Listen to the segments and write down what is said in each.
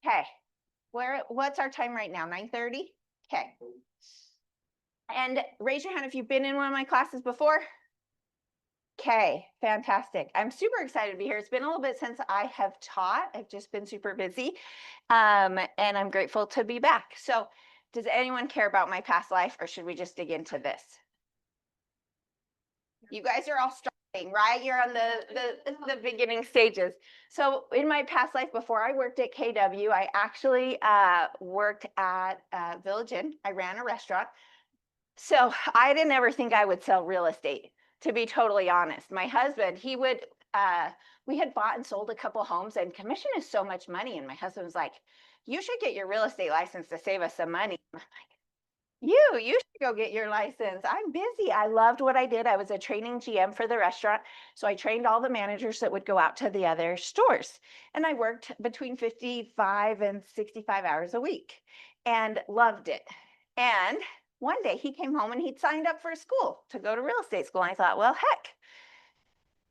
Okay, what's our time right now? 9:30? Okay. And raise your hand if you've been in one of my classes before. Okay, fantastic. I'm super excited to be here. It's been a little bit since I have taught. I've just been super busy. And I'm grateful to be back. So does anyone care about my past life, or should we just dig into this? You guys are all starting, right? You're on the beginning stages. So in my past life, before I worked at KW, I actually worked at Village Inn. I ran a restaurant. So I didn't ever think I would sell real estate, to be totally honest. My husband, we had bought and sold a couple homes, and commission is so much money. And my husband was like, you should get your real estate license to save us some money. I'm like, you should go get your license. I'm busy. I loved what I did. I was a training GM for the restaurant. So I trained all the managers that would go out to the other stores. And I worked between 55 and 65 hours a week and loved it. And one day he came home and he'd signed up for school to go to real estate school. And I thought, well, heck,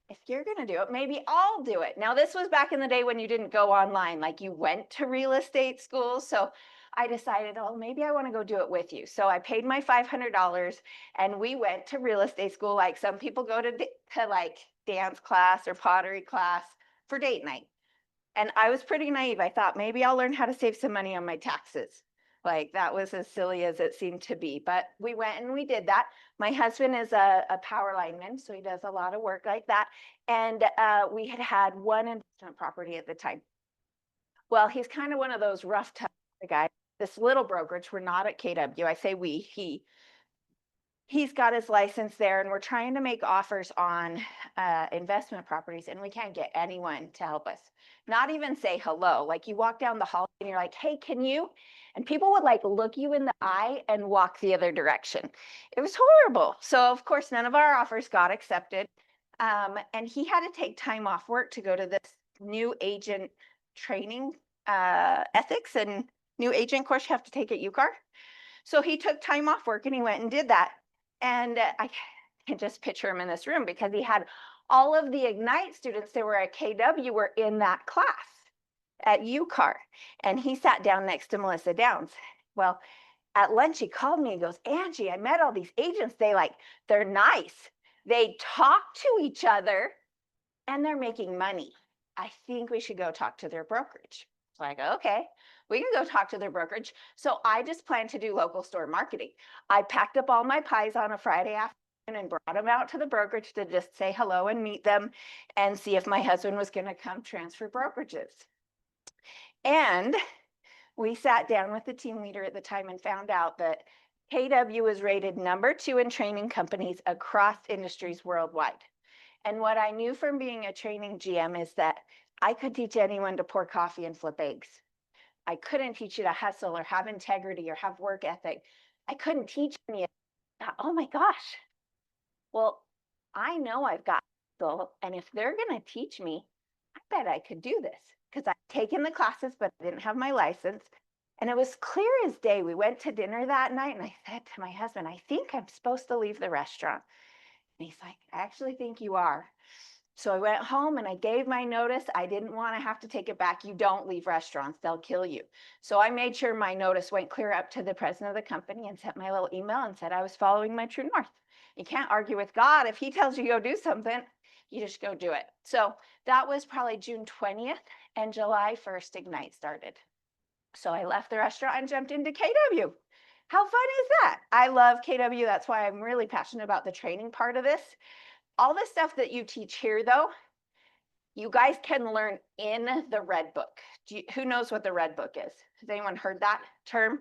if you're going to do it, maybe I'll do it. Now, this was back in the day when you didn't go online, like you went to real estate school. So I decided, oh, maybe I want to go do it with you. So I paid my $500 and we went to real estate school. Like some people go to like dance class or pottery class for date night. And I was pretty naive. I thought maybe I'll learn how to save some money on my taxes. Like that was as silly as it seemed to be. But we went and we did that. My husband is a power lineman, so he does a lot of work like that. And we had one investment property at the time. Well, he's kind of one of those rough, tough guys. This little brokerage, we're not at KW. I say we, he's got his license there, and we're trying to make offers on investment properties, and we can't get anyone to help us. Not even say hello. Like you walk down the hall and you're like, hey, can you? And people would like look you in the eye and walk the other direction. It was horrible. So of course, none of our offers got accepted. And he had to take time off work to go to this new agent training ethics and new agent course you have to take at UCAR. So he took time off work and he went and did that. And I can just picture him in this room because he had all of the Ignite students that were at KW were in that class at UCAR. And he sat down next to Melissa Downs. Well, at lunch, he called me and goes, Angie, I met all these agents. They're nice. They talk to each other and they're making money. I think we should go talk to their brokerage. It's like, okay, we can go talk to their brokerage. So I just planned to do local store marketing. I packed up all my pies on a Friday afternoon and brought them out to the brokerage to just say hello and meet them and see if my husband was going to come transfer brokerages. And we sat down with the team leader at the time and found out that KW was rated #2 in training companies across industries worldwide. And what I knew from being a training GM is that I could teach anyone to pour coffee and flip eggs. I couldn't teach you to hustle or have integrity or have work ethic. I couldn't teach any of that. Oh my gosh. Well, I know I've got hustle, and if they're going to teach me, I bet I could do this because I've taken the classes, but I didn't have my license. And it was clear as day. We went to dinner that night and I said to my husband, I think I'm supposed to leave the restaurant. And he's like, I actually think you are. So I went home and I gave my notice. I didn't want to have to take it back. You don't leave restaurants, they'll kill you. So I made sure my notice went clear up to the president of the company and sent my little email and said I was following my true north. You can't argue with God. If he tells you go do something, you just go do it. So that was probably June 20th and July 1st Ignite started. So I left the restaurant and jumped into KW. How fun is that? I love KW. That's why I'm really passionate about the training part of this. All the stuff that you teach here, though, you guys can learn in the Red Book. Who knows what the Red Book is? Has anyone heard that term?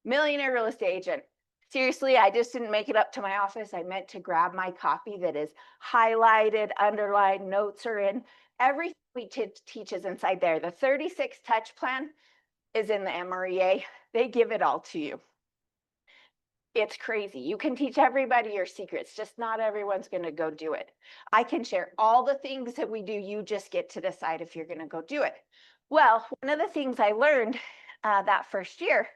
Millionaire Real Estate Agent. Seriously, I just didn't make it up to my office. I meant to grab my copy that is highlighted, underlined, notes are in. Everything we teach is inside there. The 36 touch plan is in the MREA. They give it all to you. It's crazy. You can teach everybody your secrets, just not everyone's going to go do it. I can share all the things that we do. You just get to decide if you're going to go do it. Well, one of the things I learned that first year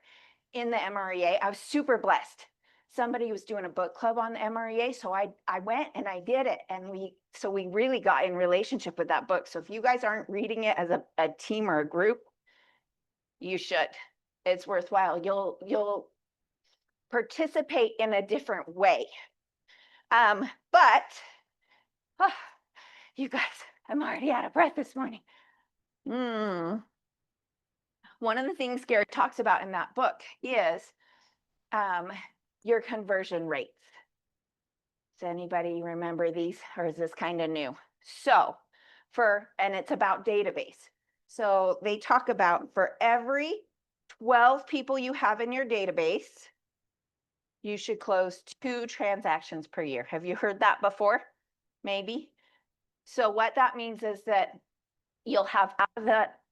in the MREA, I was super blessed. Somebody was doing a book club on the MREA, so I went and I did it. And we So we really got in relationship with that book. So if you guys aren't reading it as a team or a group, you should. It's worthwhile. You'll participate in a different way. But oh, you guys, I'm already out of breath this morning. One of the things Gary talks about in that book is your conversion rates. Does anybody remember these, or is this kind of new? So and it's about database. So they talk about for every 12 people you have in your database, you should close 2 transactions per year. Have you heard that before? Maybe. So what that means is that you'll have out of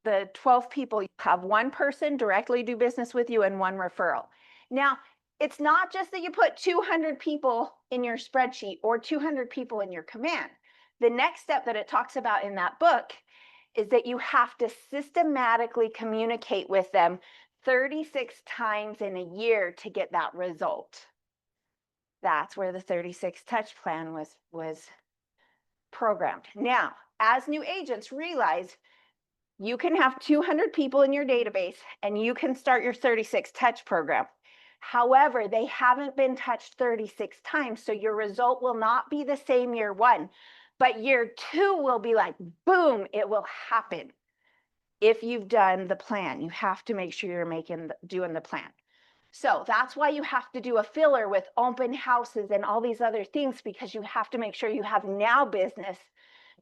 the 12 people, you have 1 person directly do business with you and 1 referral. Now, it's not just that you put 200 people in your spreadsheet or 200 people in your command. The next step that it talks about in that book is that you have to systematically communicate with them 36 times in a year to get that result. That's where the 36 touch plan was programmed. Now, as new agents, realize you can have 200 people in your database and you can start your 36 touch program. However, they haven't been touched 36 times, so your result will not be the same year 1, but year 2 will be like, boom, it will happen. If you've done the plan, you have to make sure you're doing the plan. So that's why you have to do a filler with open houses and all these other things, because you have to make sure you have now business,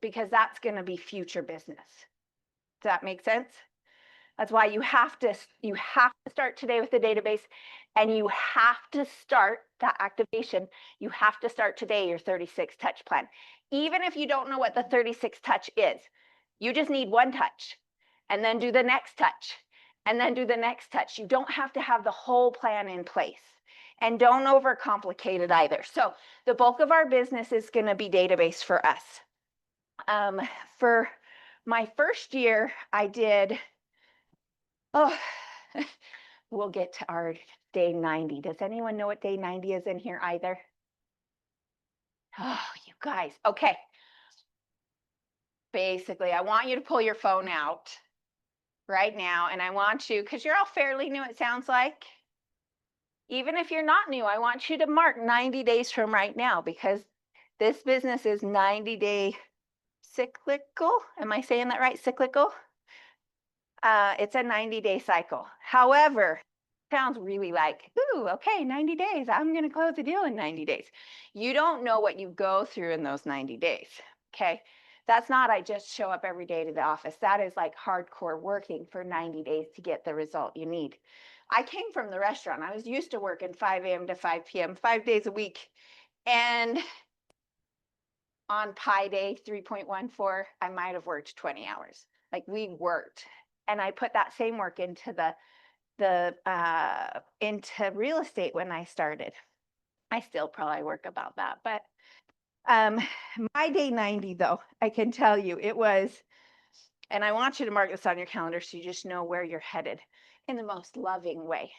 because that's going to be future business. Does that make sense? That's why you have to start today with the database, and you have to start that activation. You have to start today your 36 touch plan. Even if you don't know what the 36 touch is, you just need 1 touch, and then do the next touch, and then do the next touch. You don't have to have the whole plan in place, and don't overcomplicate it either. So the bulk of our business is going to be database for us. For my first year, I did, we'll get to our day 90. Does anyone know what day 90 is in here either? Oh, you guys. Okay. Basically, I want you to pull your phone out right now, and I want you, because you're all fairly new, it sounds like. Even if you're not new, I want you to mark 90 days from right now, because this business is 90-day cyclical. Am I saying that right? Cyclical? It's a 90-day cycle. However, sounds really like, ooh, okay, 90 days. I'm going to close the deal in 90 days. You don't know what you go through in those 90 days, okay? That's not, I just show up every day to the office. That is like hardcore working for 90 days to get the result you need. I came from the restaurant. I was used to working 5 a.m. to 5 p.m., 5 days a week. And on Pi Day 3.14, I might have worked 20 hours. Like, we worked. And I put that same work into into real estate when I started. I still probably work about that, but my day 90 though, I can tell you it was, and I want you to mark this on your calendar so you just know where you're headed in the most loving way.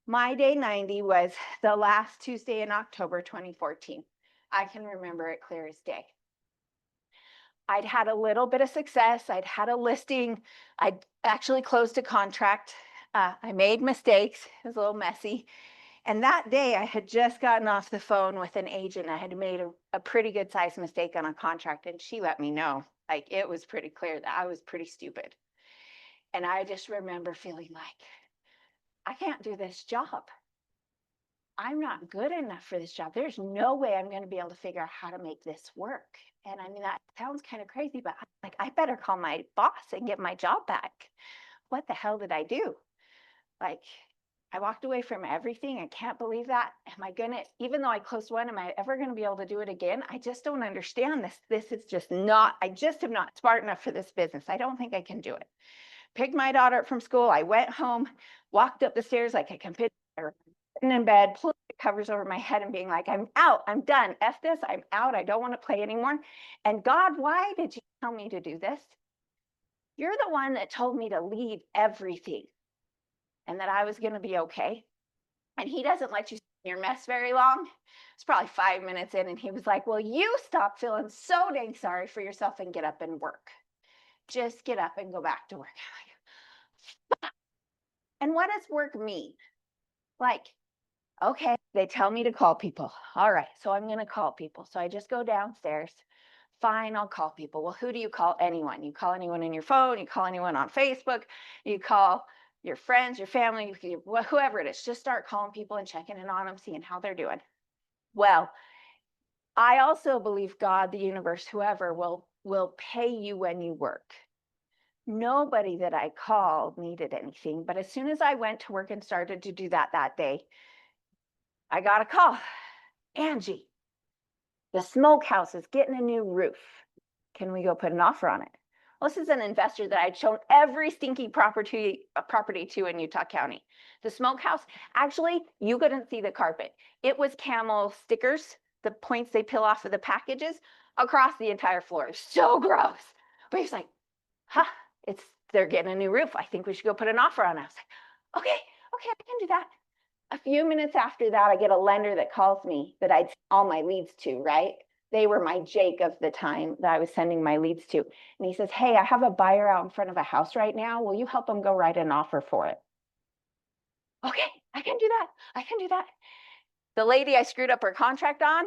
My day 90 was the last Tuesday in October 2014. I can remember it clear as day. I'd had a little bit of success. I'd had a listing. I'd actually closed a contract. I made mistakes. It was a little messy. And that day I had just gotten off the phone with an agent. I had made a pretty good sized mistake on a contract, and she let me know. Like, it was pretty clear that I was pretty stupid. And I just remember feeling like, I can't do this job. I'm not good enough for this job. There's no way I'm going to be able to figure out how to make this work. And I mean, that sounds kind of crazy, but I'm like, I better call my boss and get my job back. What the hell did I do? Like, I walked away from everything. I can't believe that. Am I going to, even though I closed one, am I ever going to be able to do it again? I just don't understand this. This is just not, I just am not smart enough for this business. I don't think I can do it. Picked my daughter up from school. I went home, walked up the stairs like I can picture her in bed, pulling the covers over my head and being like, I'm out, I'm done. F this, I'm out. I don't want to play anymore. And God, why did you tell me to do this? You're the one that told me to leave everything and that I was going to be okay. And he doesn't let you your mess very long? It's probably 5 minutes in, and he was like, well, you stop feeling so dang sorry for yourself and get up and work. Just get up and go back to work. And what does work mean? Like, okay, they tell me to call people. All right, so I'm going to call people. So I just go downstairs. Fine, I'll call people. Well, who do you call? Anyone. You call anyone in your phone, you call anyone on Facebook, you call your friends, your family, whoever it is. Just start calling people and checking in on them, seeing how they're doing. Well, I also believe God, the universe, whoever will pay you when you work. Nobody that I called needed anything, but as soon as I went to work and started to do that day, I got a call. Angie, the smokehouse is getting a new roof. Can we go put an offer on it? Well, this is an investor that I'd shown every stinky property to in Utah County. The smokehouse, actually, you couldn't see the carpet. It was camel stickers, the points they peel off of the packages, across the entire floor. So gross. But he's like, they're getting a new roof. I think we should go put an offer on it. I was like, okay, I can do that. A few minutes after that, I get a lender that calls me that I'd sent all my leads to, right? They were my Jake of the time that I was sending my leads to. And he says, hey, I have a buyer out in front of a house right now. Will you help them go write an offer for it? Okay, I can do that. The lady I screwed up her contract on,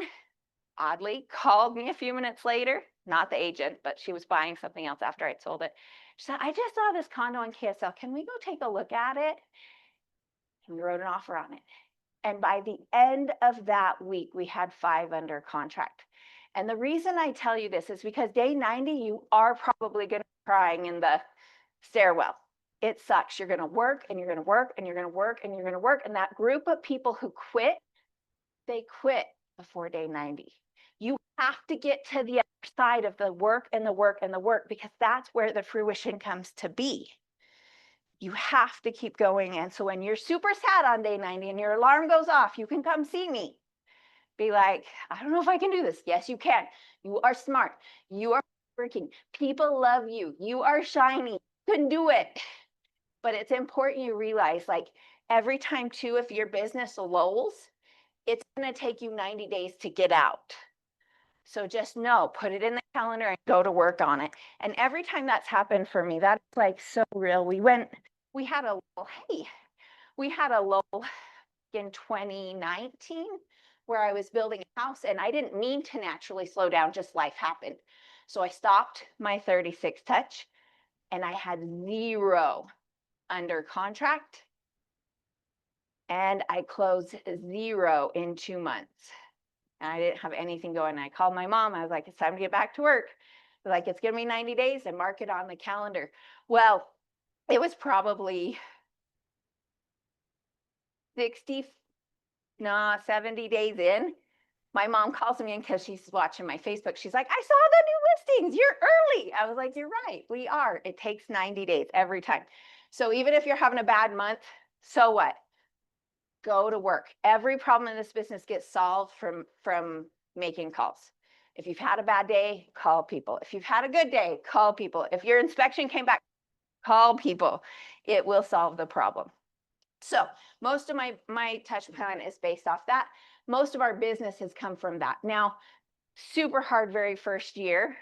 oddly, called me a few minutes later. Not the agent, but she was buying something else after I'd sold it. She said, I just saw this condo in KSL. Can we go take a look at it? And we wrote an offer on it. And by the end of that week, we had 5 under contract. And the reason I tell you this is because day 90, you are probably going to be crying in the stairwell. It sucks. You're going to work and you're going to work and you're going to work and you're going to work. And that group of people who quit, they quit before day 90. You have to get to the other side of the work and the work and the work, because that's where the fruition comes to be. You have to keep going. And so when you're super sad on day 90 and your alarm goes off, you can come see me. Be like, I don't know if I can do this. Yes, you can. You are smart. You are working. People love you. You are shiny. You can do it. But it's important you realize, like, every time too, if your business lulls, it's going to take you 90 days to get out. So just know, put it in the calendar and go to work on it. And every time that's happened for me, that's like so real. We had a lull in 2019 where I was building a house, and I didn't mean to naturally slow down, just life happened. So I stopped my 36 touch and I had 0 under contract, and I closed 0 in 2 months. And I didn't have anything going. I called my mom. I was like, it's time to get back to work. Like, it's going to be 90 days and mark it on the calendar. Well, it was probably 70 days in. My mom calls me in because she's watching my Facebook. She's like, I saw the new listings. You're early. I was like, you're right. We are. It takes 90 days every time. So even if you're having a bad month, so what? Go to work. Every problem in this business gets solved from making calls. If you've had a bad day, call people. If you've had a good day, call people. If your inspection came back, call people. It will solve the problem. So most of my touch plan is based off that. Most of our business has come from that. Now, super hard very first year.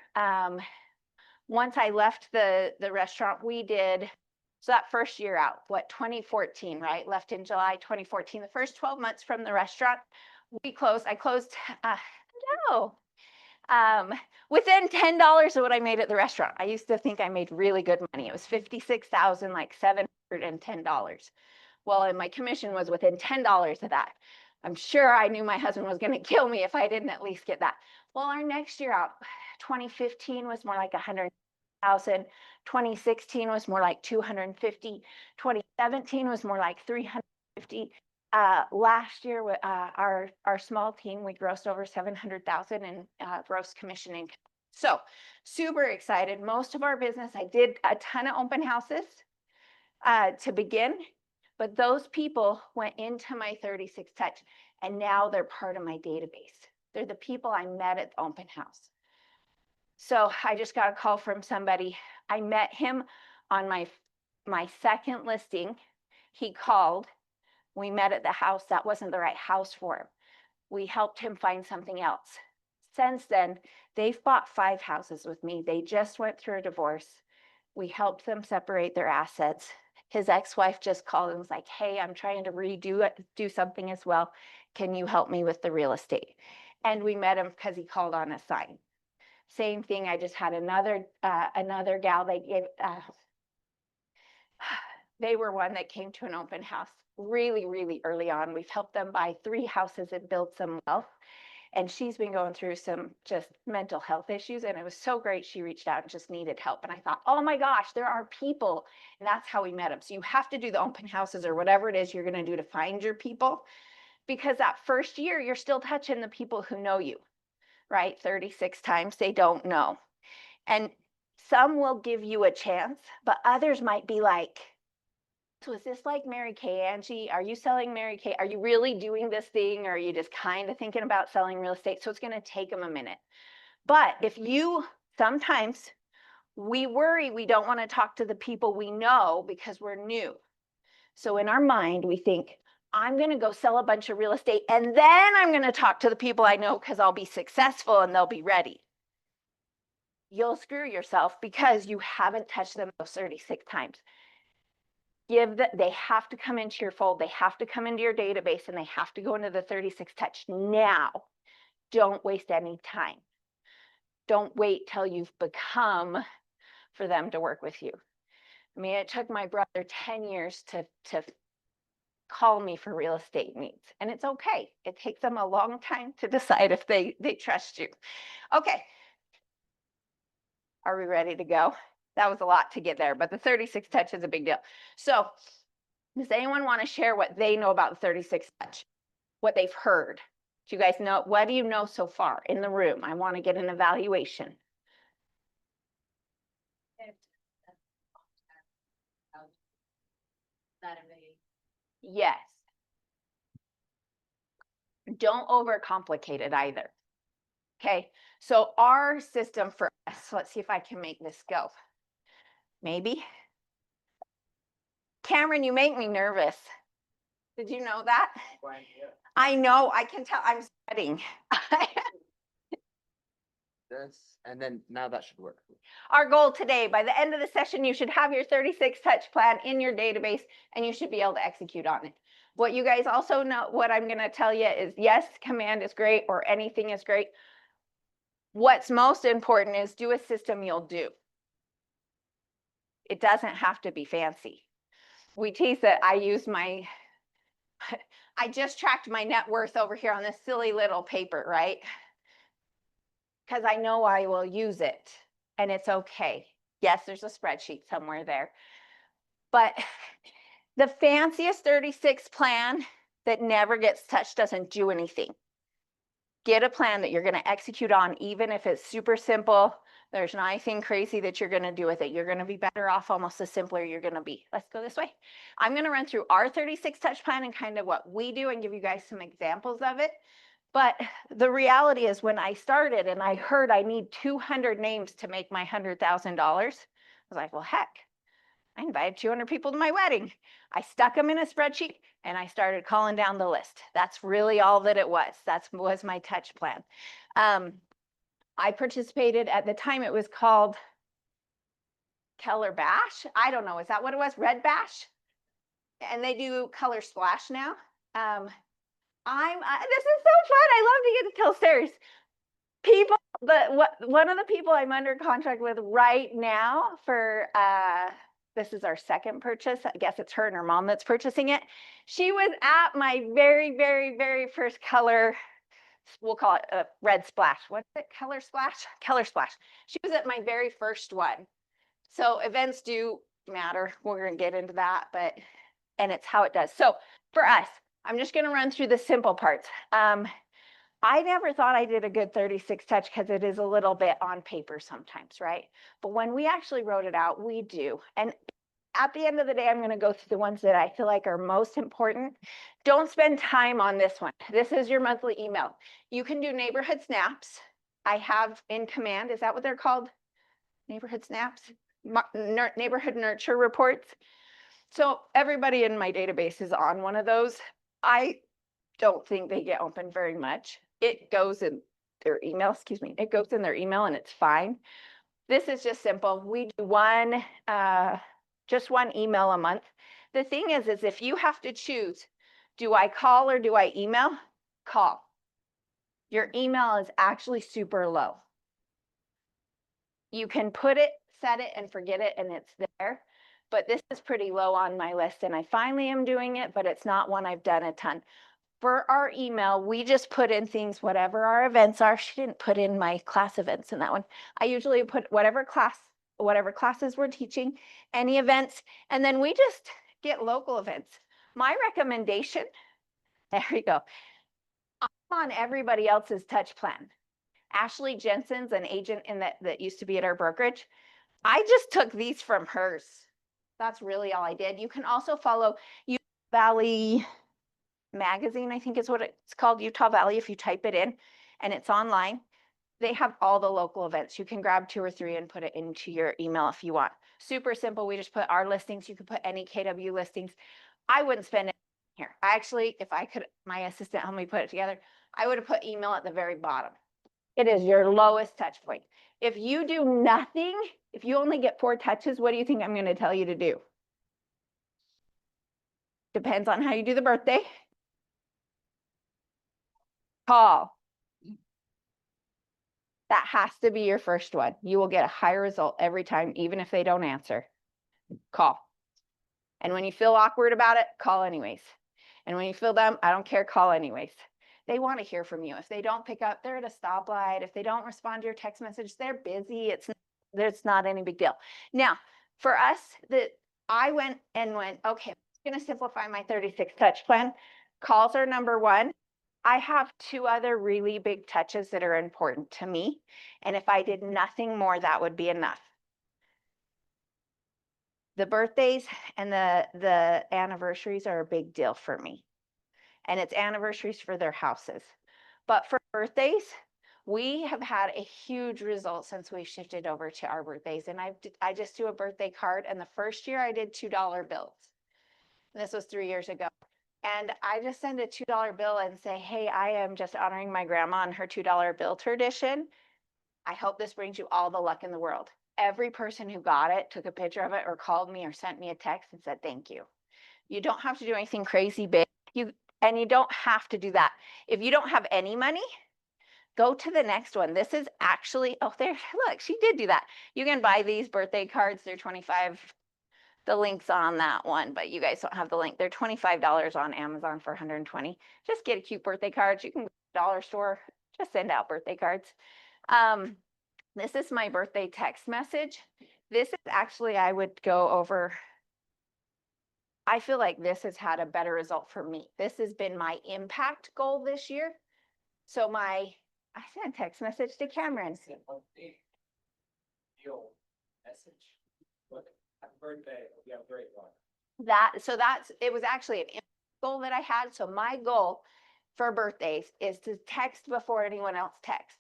Once I left the restaurant, we did, so that first year out, 2014, right? Left in July 2014. The first 12 months from the restaurant, I closed, no, within $10 of what I made at the restaurant. I used to think I made really good money. It was $56,000, like $710. Well, and my commission was within $10 of that. I'm sure I knew my husband was going to kill me if I didn't at least get that. Well, our next year out, 2015 was more like 100,000. 2016 was more like 250. 2017 was more like 350. Last year, our small team, we grossed over 700,000 in gross commission income. So super excited. Most of our business, I did a ton of open houses to begin, but those people went into my 36 touch, and now they're part of my database. They're the people I met at the open house. So I just got a call from somebody. I met him on my second listing. He called. We met at the house. That wasn't the right house for him. We helped him find something else. Since then, they've bought 5 houses with me. They just went through a divorce. We helped them separate their assets. His ex-wife just called and was like, hey, I'm trying to do something as well. Can you help me with the real estate? And we met him because he called on a sign. Same thing, I just had another gal, they were one that came to an open house really, really early on. We've helped them buy 3 houses and build some wealth. And she's been going through some just mental health issues. And it was so great. She reached out and just needed help. And I thought, oh my gosh, there are people. And that's how we met them. So you have to do the open houses or whatever it is you're going to do to find your people. Because that first year, you're still touching the people who know you, right? 36 times they don't know. And some will give you a chance, but others might be like, so is this like Mary Kay, Angie? Are you selling Mary Kay? Are you really doing this thing? Or are you just kind of thinking about selling real estate? So it's going to take them a minute. But if you, sometimes we worry we don't want to talk to the people we know because we're new. So in our mind, we think, I'm going to go sell a bunch of real estate and then I'm going to talk to the people I know because I'll be successful and they'll be ready. You'll screw yourself because you haven't touched them those 36 times. They have to come into your fold, they have to come into your database, and they have to go into the 36 touch now. Don't waste any time. Don't wait till you've become for them to work with you. I mean, it took my brother 10 years to call me for real estate needs, and it's okay. It takes them a long time to decide if they trust you. Okay. Are we ready to go? That was a lot to get there, but the 36 touch is a big deal. So does anyone want to share what they know about the 36 touch? What they've heard? Do you guys know? What do you know so far in the room? I want to get an evaluation. Yes. Don't overcomplicate it either. Okay, so our system for us, let's see if I can make this go. Maybe. Cameron, you make me nervous. Did you know that? I know, I can tell, I'm sweating. This, and then now that should work. Our goal today, by the end of the session, you should have your 36 touch plan in your database and you should be able to execute on it. What you guys also know, what I'm going to tell you is yes, command is great or anything is great. What's most important is do a system you'll do. It doesn't have to be fancy. We tease that I use my, I just tracked my net worth over here on this silly little paper, right? Because I know I will use it and it's okay. Yes, there's a spreadsheet somewhere there. But the fanciest 36 plan that never gets touched doesn't do anything. Get a plan that you're going to execute on, even if it's super simple. There's not anything crazy that you're going to do with it. You're going to be better off almost the simpler you're going to be. Let's go this way. I'm going to run through our 36 touch plan and kind of what we do and give you guys some examples of it. But the reality is when I started and I heard I need 200 names to make my $100,000, I was like, well, heck, I invited 200 people to my wedding. I stuck them in a spreadsheet and I started calling down the list. That's really all that it was. That was my touch plan. I participated at the time, it was called Keller Bash. I don't know, is that what it was? Red Bash? And they do Color Splash now. This is so fun. I love to get to tell stories. One of the people I'm under contract with right now for this is our second purchase. I guess it's her and her mom that's purchasing it. She was at my very, very, very first color. We'll call it a red splash. What's it? Color splash? Color splash. She was at my very first one. So events do matter. We're going to get into that, and it's how it does. So for us, I'm just going to run through the simple parts. I never thought I did a good 36 touch because it is a little bit on paper sometimes, right? But when we actually wrote it out, we do. And at the end of the day, I'm going to go through the ones that I feel like are most important. Don't spend time on this one. This is your monthly email. You can do neighborhood snaps. I have in command, is that what they're called? Neighborhood snaps? Neighborhood nurture reports. So everybody in my database is on one of those. I don't think they get opened very much. It goes in their email, excuse me, it goes in their email and it's fine. This is just simple. We do just one email a month. The thing is if you have to choose, do I call or do I email? Call. Your email is actually super low. You can put it, set it, and forget it, and it's there. But this is pretty low on my list, and I finally am doing it, but it's not one I've done a ton. For our email, we just put in things, whatever our events are. She didn't put in my class events in that one. I usually put whatever classes we're teaching, any events, and then we just get local events. My recommendation, there you go. I'm on everybody else's touch plan. Ashley Jensen's an agent in that used to be at our brokerage. I just took these from hers. That's really all I did. You can also follow Utah Valley Magazine, I think is what it's called, Utah Valley, if you type it in, and it's online. They have all the local events. You can grab 2 or 3 and put it into your email if you want. Super simple. We just put our listings. You could put any KW listings. I wouldn't spend it here. I actually, if I could, my assistant helped me put it together, I would have put email at the very bottom. It is your lowest touch point. If you do nothing, if you only get 4 touches, what do you think I'm going to tell you to do? Depends on how you do the birthday. Call. That has to be your first one. You will get a higher result every time, even if they don't answer. Call. And when you feel awkward about it, call anyways. And when you feel dumb, I don't care, call anyways. They want to hear from you. If they don't pick up, they're at a stoplight. If they don't respond to your text message, they're busy. It's not any big deal. Now, for us, I went, okay, I'm going to simplify my 36 touch plan. Calls are number 1. I have 2 other really big touches that are important to me. And if I did nothing more, that would be enough. The birthdays and the anniversaries are a big deal for me. And it's anniversaries for their houses. But for birthdays, we have had a huge result since we shifted over to our birthdays. And I just do a birthday card. And the first year I did $2 bills. And this was 3 years ago. And I just send a $2 bill and say, hey, I am just honoring my grandma on her $2 bill tradition. I hope this brings you all the luck in the world. Every person who got it took a picture of it or called me or sent me a text and said, thank you. You don't have to do anything crazy big. And you don't have to do that. If you don't have any money, go to the next one. This is actually, oh, there, look, she did do that. You can buy these birthday cards. They're $25. The link's on that one, but you guys don't have the link. They're $25 on Amazon for $120. Just get a cute birthday card. You can go to the dollar store, just send out birthday cards. This is my birthday text message. This is actually, I would go over, I feel like this has had a better result for me. This has been my impact goal this year. So I sent a text message to Cameron. Message. Happy birthday. You have a great one. It was actually an goal that I had. So my goal for birthdays is to text before anyone else texts.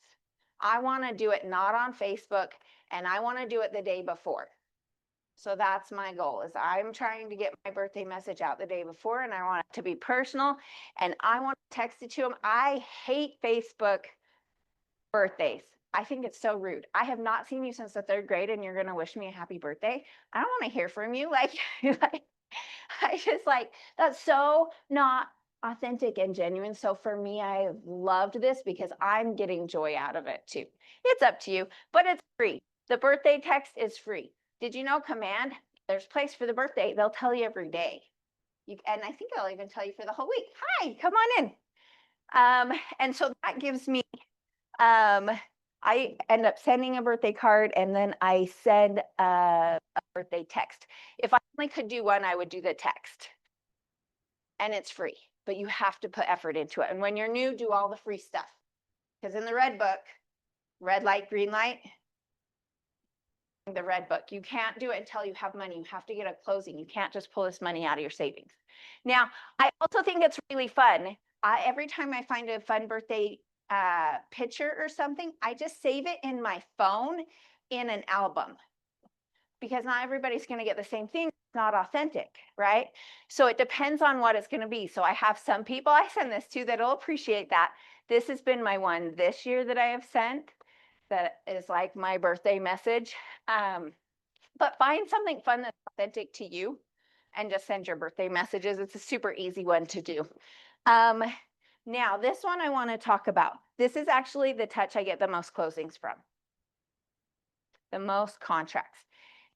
I want to do it not on Facebook, and I want to do it the day before. So that's my goal, is I'm trying to get my birthday message out the day before, and I want it to be personal, and I want to text it to them. I hate Facebook birthdays. I think it's so rude. I have not seen you since the 3rd grade, and you're going to wish me a happy birthday. I don't want to hear from you. Like I just that's so not authentic and genuine. So for me, I have loved this because I'm getting joy out of it too. It's up to you, but it's free. The birthday text is free. Did you know Command? There's a place for the birthday. They'll tell you every day. And I think they'll even tell you for the whole week. Hi, come on in. And so that gives me, I end up sending a birthday card, and then I send a birthday text. If I only could do one, I would do the text. And it's free, but you have to put effort into it. And when you're new, do all the free stuff. Because in the red book, red light, green light, the red book, you can't do it until you have money. You have to get a closing. You can't just pull this money out of your savings. Now, I also think it's really fun. Every time I find a fun birthday picture or something, I just save it in my phone in an album, because not everybody's going to get the same thing. not authentic, right? So it depends on what it's going to be. So I have some people I send this to that'll appreciate that. This has been my one this year that I have sent that is like my birthday message. But find something fun that's authentic to you and just send your birthday messages. It's a super easy one to do. Now, this one I want to talk about. This is actually the touch I get the most closings from, the most contracts.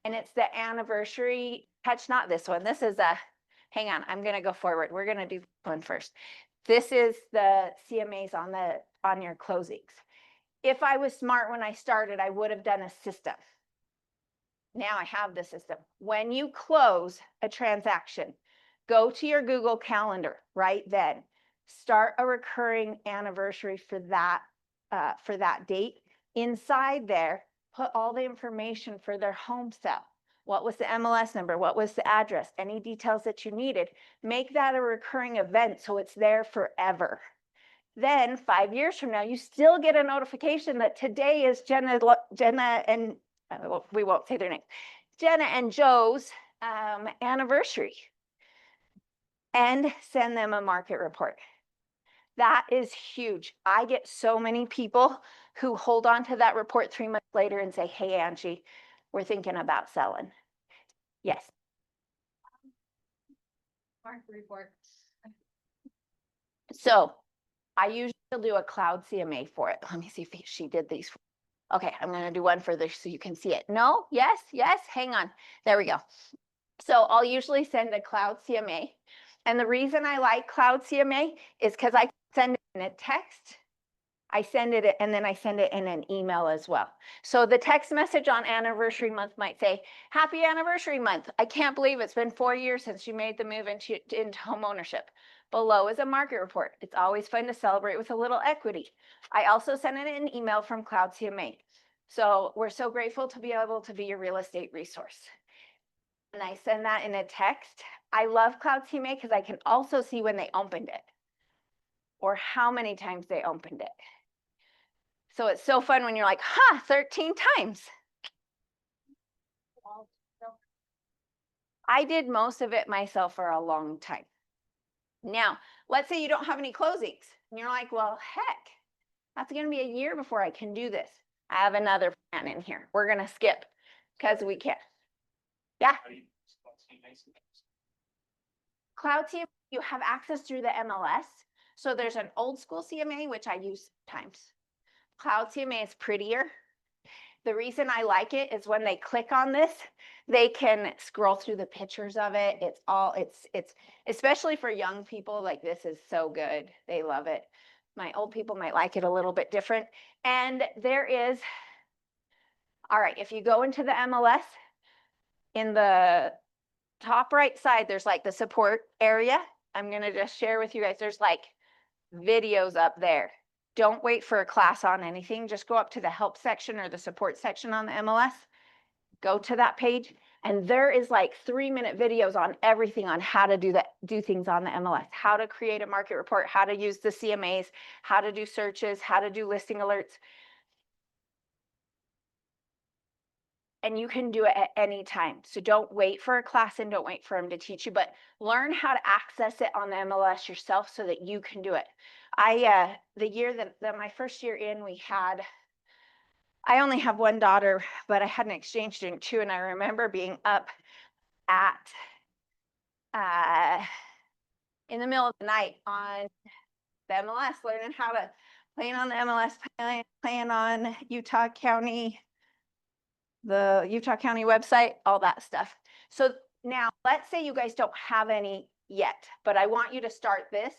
And it's the anniversary touch, not this one. This is a, hang on, I'm going to go forward. We're going to do this one first. This is the CMAs on your closings. If I was smart when I started, I would have done a system. Now I have the system. When you close a transaction, go to your Google Calendar right then. Start a recurring anniversary for that date. Inside there, put all the information for their home sale. What was the MLS number? What was the address? Any details that you needed. Make that a recurring event so it's there forever. Then 5 years from now, you still get a notification that today is Jenna and we won't say their names, Jenna and Joe's anniversary, and send them a market report. That is huge. I get so many people who hold on to that report 3 months later and say, hey, Angie, we're thinking about selling. Yes. Market report. So I usually do a cloud CMA for it. Let me see if she did these. Okay, I'm going to do one further so you can see it. No, yes, yes, hang on. There we go. So I'll usually send a cloud CMA. And the reason I like cloud CMA is because I send it in a text. I send it and then I send it in an email as well. So the text message on anniversary month might say, happy anniversary month. I can't believe it's been 4 years since you made the move into home ownership. Below is a market report. It's always fun to celebrate with a little equity. I also send it an email from Cloud CMA. So we're so grateful to be able to be your real estate resource. And I send that in a text. I love Cloud CMA because I can also see when they opened it or how many times they opened it. So it's so fun when you're like, 13 times. I did most of it myself for a long time. Now, let's say you don't have any closings and you're like, well, heck, that's going to be a year before I can do this. I have another plan in here. We're going to skip because we can. Yeah. Cloud CMA, you have access through the MLS. So there's an old school CMA, which I use sometimes. Cloud CMA is prettier. The reason I like it is when they click on this, they can scroll through the pictures of it. It's especially for young people, like this is so good. They love it. My old people might like it a little bit different. And there is, all right, if you go into the MLS, in the top right side, there's like the support area. I'm going to just share with you guys, there's like videos up there. Don't wait for a class on anything. Just go up to the help section or the support section on the MLS. Go to that page. And there is like 3-minute videos on everything on how to do things on the MLS, how to create a market report, how to use the CMAs, how to do searches, how to do listing alerts. And you can do it at any time. So don't wait for a class and don't wait for them to teach you, but learn how to access it on the MLS yourself so that you can do it. The year that my first year in, I only have one daughter, but I had an exchange student too. And I remember being up at, in the middle of the night on the MLS, learning how to playing on the MLS, playing on Utah County, the Utah County website, all that stuff. So now let's say you guys don't have any yet, but I want you to start this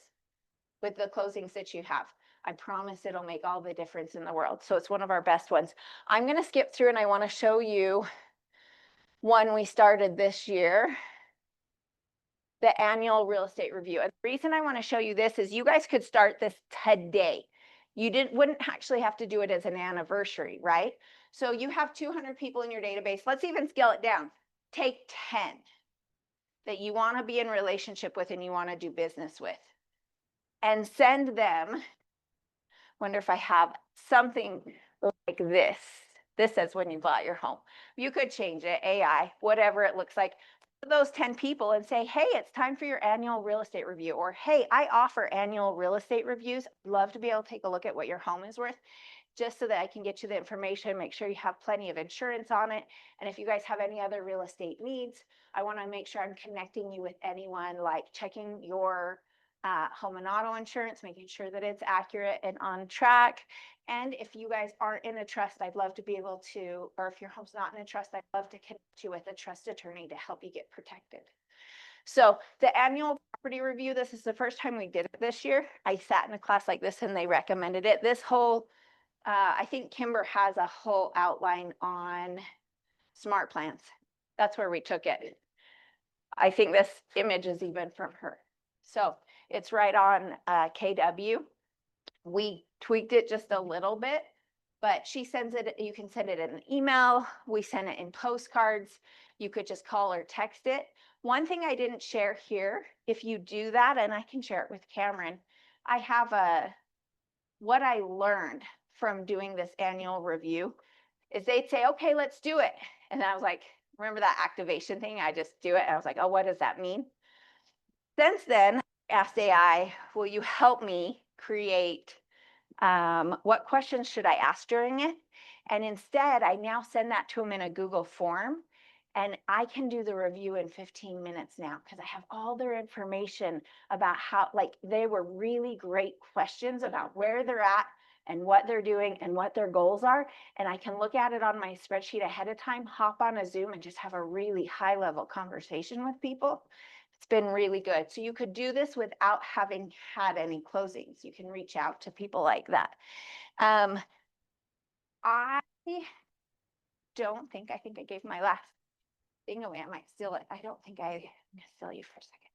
with the closings that you have. I promise it'll make all the difference in the world. So it's one of our best ones. I'm going to skip through and I want to show you one we started this year, the annual real estate review. And the reason I want to show you this is you guys could start this today. You wouldn't actually have to do it as an anniversary, right? So you have 200 people in your database. Let's even scale it down. Take 10 that you want to be in relationship with and you want to do business with. And send them, wonder if I have something like this. This says when you bought your home. You could change it, AI, whatever it looks like. those 10 people and say, hey, it's time for your annual real estate review, or hey, I offer annual real estate reviews. Love to be able to take a look at what your home is worth, just so that I can get you the information, make sure you have plenty of insurance on it. And if you guys have any other real estate needs, I want to make sure I'm connecting you with anyone, like checking your home and auto insurance, making sure that it's accurate and on track. And if you guys aren't in a trust, I'd love to be able to, or if your home's not in a trust, I'd love to connect you with a trust attorney to help you get protected. So the annual property review, this is the first time we did it this year. I sat in a class like this and they recommended it. This whole, I think Kimber has a whole outline on smart plans. That's where we took it. I think this image is even from her. So it's right on KW. We tweaked it just a little bit, but she sends it, you can send it in an email. We send it in postcards. You could just call or text it. One thing I didn't share here, if you do that, and I can share it with Cameron, I have what I learned from doing this annual review is they'd say, okay, let's do it. And I was like, remember that activation thing? I just do it. And I was like, oh, what does that mean? Since then, I asked AI, will you help me create what questions should I ask during it? And instead, I now send that to them in a Google form. And I can do the review in 15 minutes now because I have all their information about how, like, they were really great questions about where they're at and what they're doing and what their goals are. And I can look at it on my spreadsheet ahead of time, hop on a Zoom and just have a really high level conversation with people. It's been really good. So you could do this without having had any closings. You can reach out to people like that. I think I gave my last thing away. I might steal it. I'm gonna steal you for a second.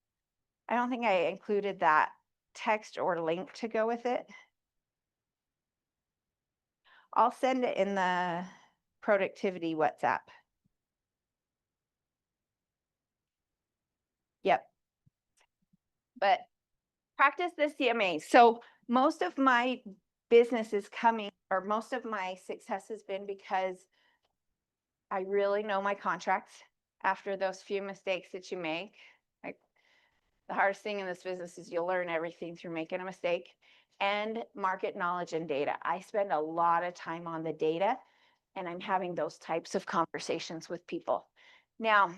I don't think I included that text or link to go with it. I'll send it in the productivity WhatsApp. Yep. But practice the CMA. So most of my business is coming, or most of my success has been because I really know my contracts after those few mistakes that you make. Like, the hardest thing in this business is you'll learn everything through making a mistake. And market knowledge and data. I spend a lot of time on the data, and I'm having those types of conversations with people. Now,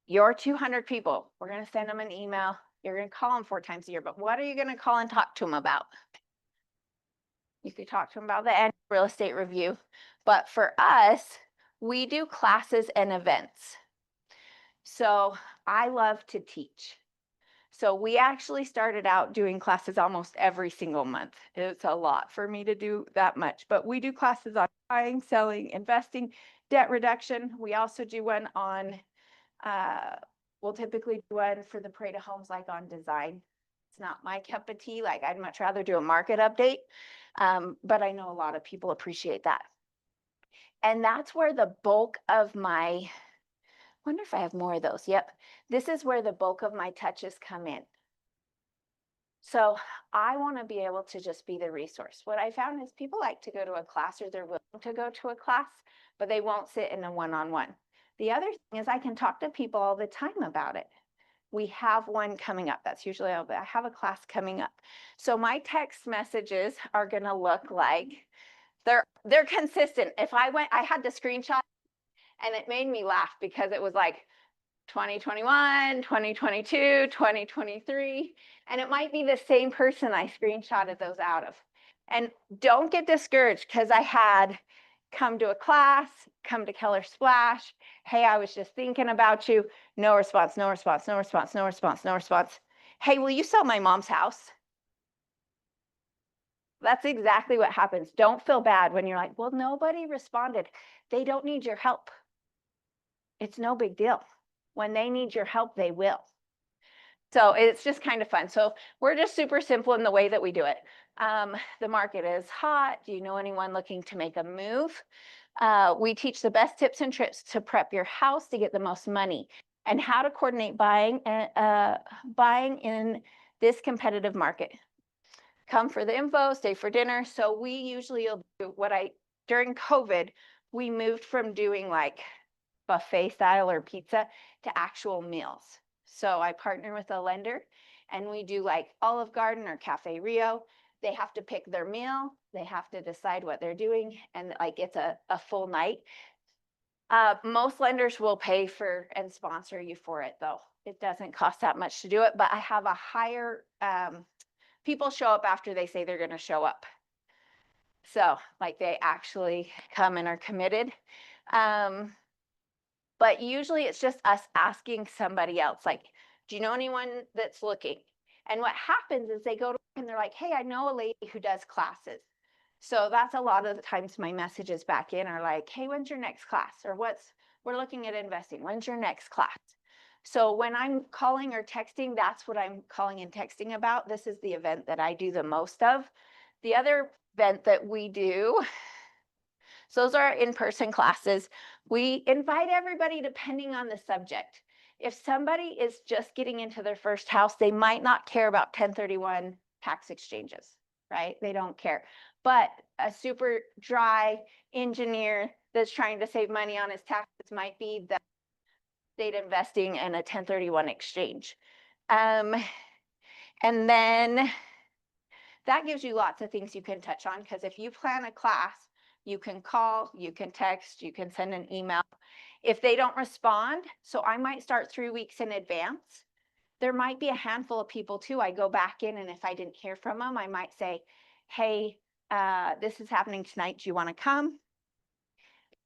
your 200 people, we're going to send them an email. You're going to call them 4 times a year, but what are you going to call and talk to them about? You could talk to them about the annual real estate review. But for us, we do classes and events. So I love to teach. So we actually started out doing classes almost every single month. It's a lot for me to do that much, but we do classes on buying, selling, investing, debt reduction. We also do one on, we'll typically do one for the parade of homes, like on design. It's not my cup of tea. Like, I'd much rather do a market update. But I know a lot of people appreciate that. And that's where the bulk of my, wonder if I have more of those. Yep. This is where the bulk of my touches come in. So I want to be able to just be the resource. What I found is people like to go to a class, or they're willing to go to a class, but they won't sit in a one-on-one. The other thing is I can talk to people all the time about it. We have one coming up. That's usually, I have a class coming up. So my text messages are going to look like they're consistent. If I had to screenshot, and it made me laugh because it was like 2021, 2022, 2023, and it might be the same person I screenshotted those out of. And don't get discouraged, because I had come to a class, come to Keller Splash. Hey, I was just thinking about you. No response, no response, no response, no response, no response. Hey, will you sell my mom's house? That's exactly what happens. Don't feel bad when you're like, well, nobody responded. They don't need your help. It's no big deal. When they need your help, they will. So it's just kind of fun. So we're just super simple in the way that we do it. The market is hot. Do you know anyone looking to make a move? We teach the best tips and tricks to prep your house to get the most money, and how to coordinate buying in this competitive market. Come for the info, stay for dinner. So we usually will do during COVID, we moved from doing like buffet style or pizza to actual meals. So I partner with a lender and we do like Olive Garden or Cafe Rio. They have to pick their meal. They have to decide what they're doing. And like, it's a full night. Most lenders will pay for and sponsor you for it though. It doesn't cost that much to do it, but I have a higher, people show up after they say they're going to show up. So like they actually come and are committed. But usually it's just us asking somebody else, like, do you know anyone that's looking? And what happens is they go to and they're like, hey, I know a lady who does classes. So that's a lot of the times my messages back in are like, hey, when's your next class? Or we're looking at investing. When's your next class? So when I'm calling or texting, that's what I'm calling and texting about. This is the event that I do the most of. The other event that we do, so those are in-person classes. We invite everybody depending on the subject. If somebody is just getting into their first house, they might not care about 1031 tax exchanges, right? They don't care. But a super dry engineer that's trying to save money on his taxes might be the state investing in a 1031 exchange. And then that gives you lots of things you can touch on, because if you plan a class, you can call, you can text, you can send an email. If they don't respond, so I might start 3 weeks in advance. There might be a handful of people too. I go back in, and if I didn't hear from them, I might say, hey, this is happening tonight. Do you want to come?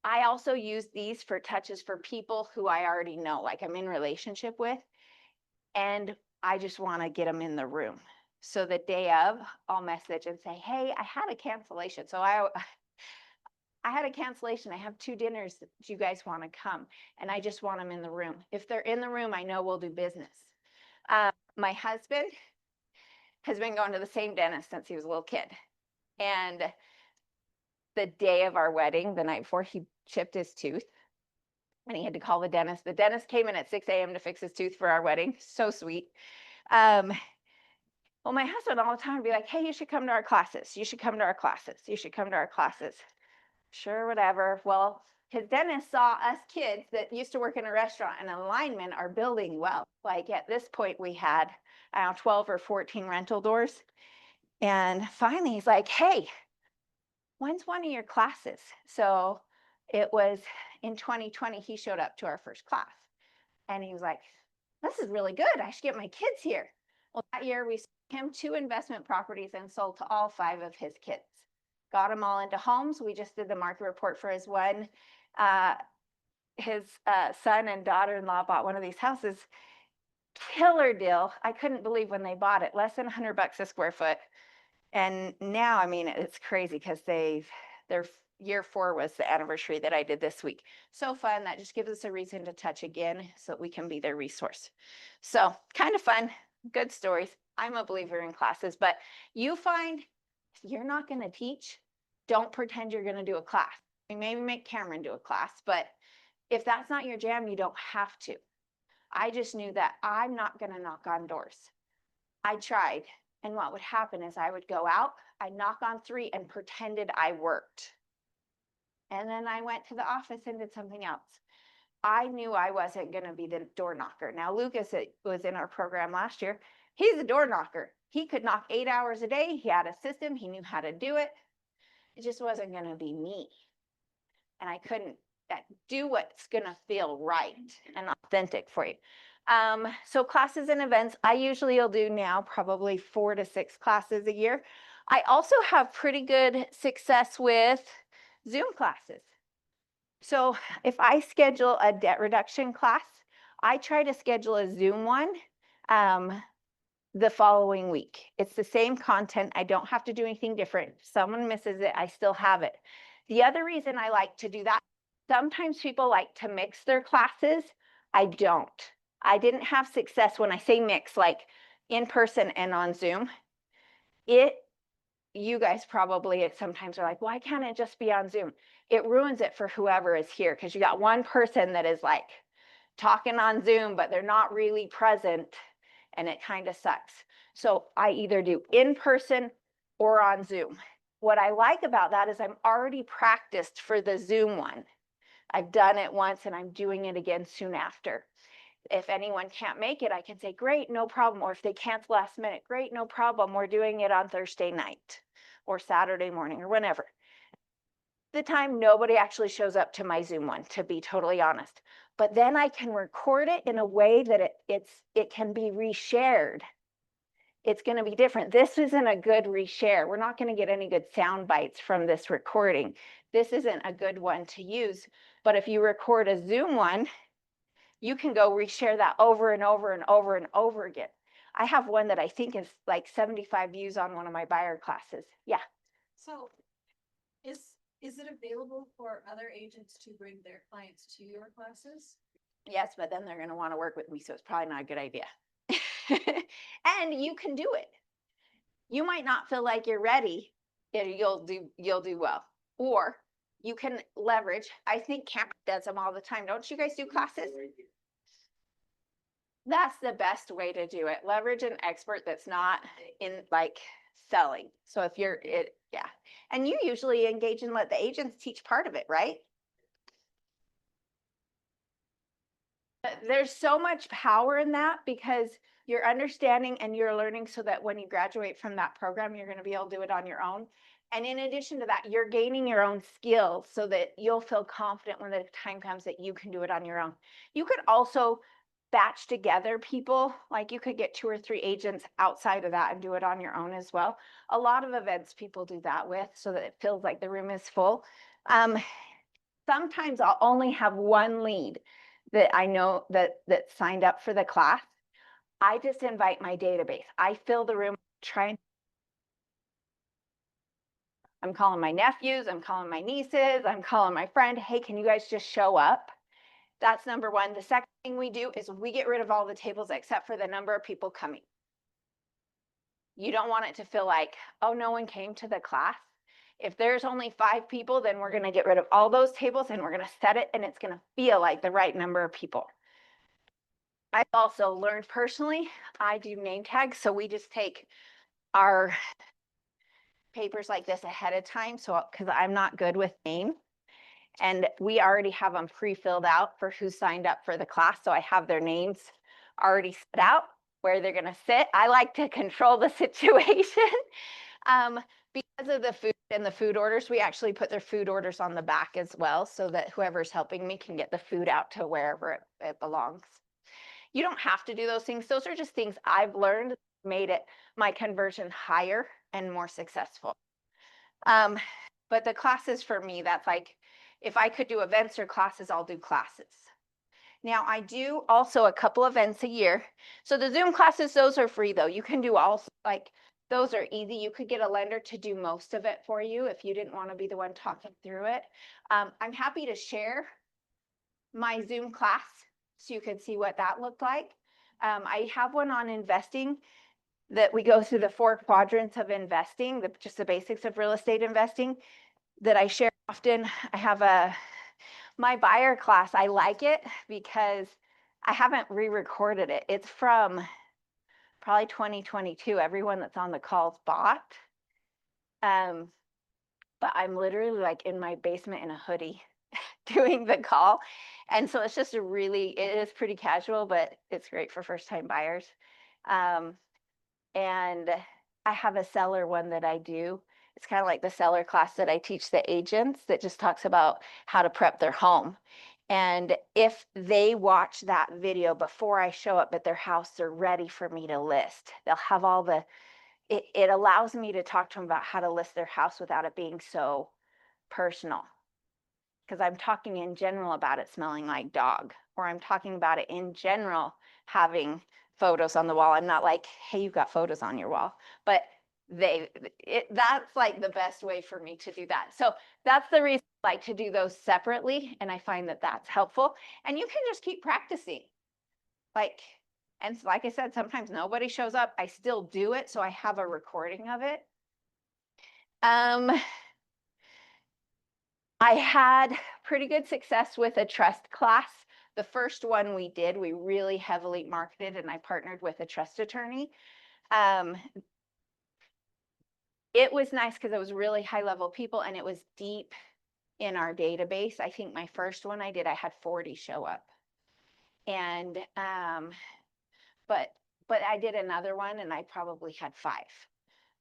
I also use these for touches for people who I already know, like I'm in relationship with, and I just want to get them in the room. So the day of, I'll message and say, hey, I had a cancellation. So I had a cancellation. I have 2 dinners. Do you guys want to come? And I just want them in the room. If they're in the room, I know we'll do business. My husband has been going to the same dentist since he was a little kid. And the day of our wedding, the night before, he chipped his tooth. And he had to call the dentist. The dentist came in at 6 a.m. to fix his tooth for our wedding. So sweet. Well, my husband all the time would be like, hey, you should come to our classes. You should come to our classes. You should come to our classes. Sure, whatever. Well, his dentist saw us kids that used to work in a restaurant and alignment are building well. Like at this point, we had 12 or 14 rental doors. And finally, he's like, hey, when's one of your classes? So it was in 2020, he showed up to our first class. And he was like, this is really good. I should get my kids here. Well, that year we sold him 2 investment properties and sold to all 5 of his kids. Got them all into homes. We just did the market report for his one. His son and daughter-in-law bought one of these houses. Killer deal. I couldn't believe when they bought it. Less than $100 a square foot. And now, I mean, it's crazy because their year 4 was the anniversary that I did this week. So fun. That just gives us a reason to touch again so that we can be their resource. So kind of fun, good stories. I'm a believer in classes, but you find if you're not going to teach, don't pretend you're going to do a class. Maybe make Cameron do a class, but if that's not your jam, you don't have to. I just knew that I'm not going to knock on doors. I tried. And what would happen is I would go out, I'd knock on 3 and pretended I worked. And then I went to the office and did something else. I knew I wasn't going to be the door knocker. Now, Lucas was in our program last year. He's a door knocker. He could knock 8 hours a day. He had a system. He knew how to do it. It just wasn't going to be me. And I couldn't do what's going to feel right and authentic for you. So classes and events, I usually will do now probably 4 to 6 classes a year. I also have pretty good success with Zoom classes. So if I schedule a debt reduction class, I try to schedule a Zoom one the following week. It's the same content. I don't have to do anything different. If someone misses it, I still have it. The other reason I like to do that, sometimes people like to mix their classes. I don't. I didn't have success when I say mix, like in person and on Zoom. You guys probably sometimes are like, why can't it just be on Zoom? It ruins it for whoever is here because you got one person that is like talking on Zoom, but they're not really present, and it kind of sucks. So I either do in person or on Zoom. What I like about that is I'm already practiced for the Zoom one. I've done it once and I'm doing it again soon after. If anyone can't make it, I can say, great, no problem. Or if they cancel last minute, great, no problem. We're doing it on Thursday night or Saturday morning or whenever. The time nobody actually shows up to my Zoom one, to be totally honest. But then I can record it in a way that it can be reshared. It's going to be different. This isn't a good reshare. We're not going to get any good sound bites from this recording. This isn't a good one to use. But if you record a Zoom one, you can go reshare that over and over and over and over again. I have one that I think is like 75 views on one of my buyer classes. Yeah. So is it available for other agents to bring their clients to your classes? Yes, but then they're going to want to work with me, so it's probably not a good idea. And you can do it. You might not feel like you're ready, and you'll do well. Or you can leverage. I think Cameron does them all the time. Don't you guys do classes? That's the best way to do it. Leverage an expert that's not in like selling. So if you're it, yeah. And you usually engage and let the agents teach part of it, right? There's so much power in that because you're understanding and you're learning so that when you graduate from that program, you're going to be able to do it on your own. And in addition to that, you're gaining your own skills so that you'll feel confident when the time comes that you can do it on your own. You could also batch together people, like you could get 2 or 3 agents outside of that and do it on your own as well. A lot of events people do that with so that it feels like the room is full. Sometimes I'll only have one lead that I know that signed up for the class. I just invite my database. I fill the room, I'm calling my nephews, I'm calling my nieces, I'm calling my friend. Hey, can you guys just show up? That's number one. The second thing we do is we get rid of all the tables except for the number of people coming. You don't want it to feel like, oh, no one came to the class. If there's only 5 people, then we're going to get rid of all those tables and we're going to set it and it's going to feel like the right number of people. I've also learned personally, I do name tags. So we just take our papers like this ahead of time. So, because I'm not good with names. And we already have them pre-filled out for who signed up for the class. So I have their names already set out where they're going to sit. I like to control the situation. Because of the food and the food orders, we actually put their food orders on the back as well so that whoever's helping me can get the food out to wherever it belongs. You don't have to do those things. Those are just things I've learned, made it my conversion higher and more successful. But the classes for me, that's like, if I could do events or classes, I'll do classes. Now I do also a couple events a year. So the Zoom classes, those are free though. You can do all, like, those are easy. You could get a lender to do most of it for you if you didn't want to be the one talking through it. I'm happy to share my Zoom class so you can see what that looked like. I have one on investing that we go through the 4 quadrants of investing, just the basics of real estate investing that I share often. I have my buyer class. I like it because I haven't re-recorded it. It's from probably 2022. Everyone that's on the calls bought. But I'm literally like in my basement in a hoodie doing the call. And so it's just it is pretty casual, but it's great for first time buyers. And I have a seller one that I do. It's kind of like the seller class that I teach the agents that just talks about how to prep their home. And if they watch that video before I show up at their house, they're ready for me to list. They'll have all it allows me to talk to them about how to list their house without it being so personal. Because I'm talking in general about it smelling like dog, or I'm talking about it in general having photos on the wall. I'm not like, hey, you've got photos on your wall, but that's like the best way for me to do that. So that's the reason I like to do those separately. And I find that that's helpful. And you can just keep practicing. And like I said, sometimes nobody shows up. I still do it. So I have a recording of it. I had pretty good success with a trust class. The first one we did, we really heavily marketed and I partnered with a trust attorney. It was nice because it was really high level people and it was deep in our database. I think my first one I did, I had 40 show up. And, but I did another one and I probably had 5.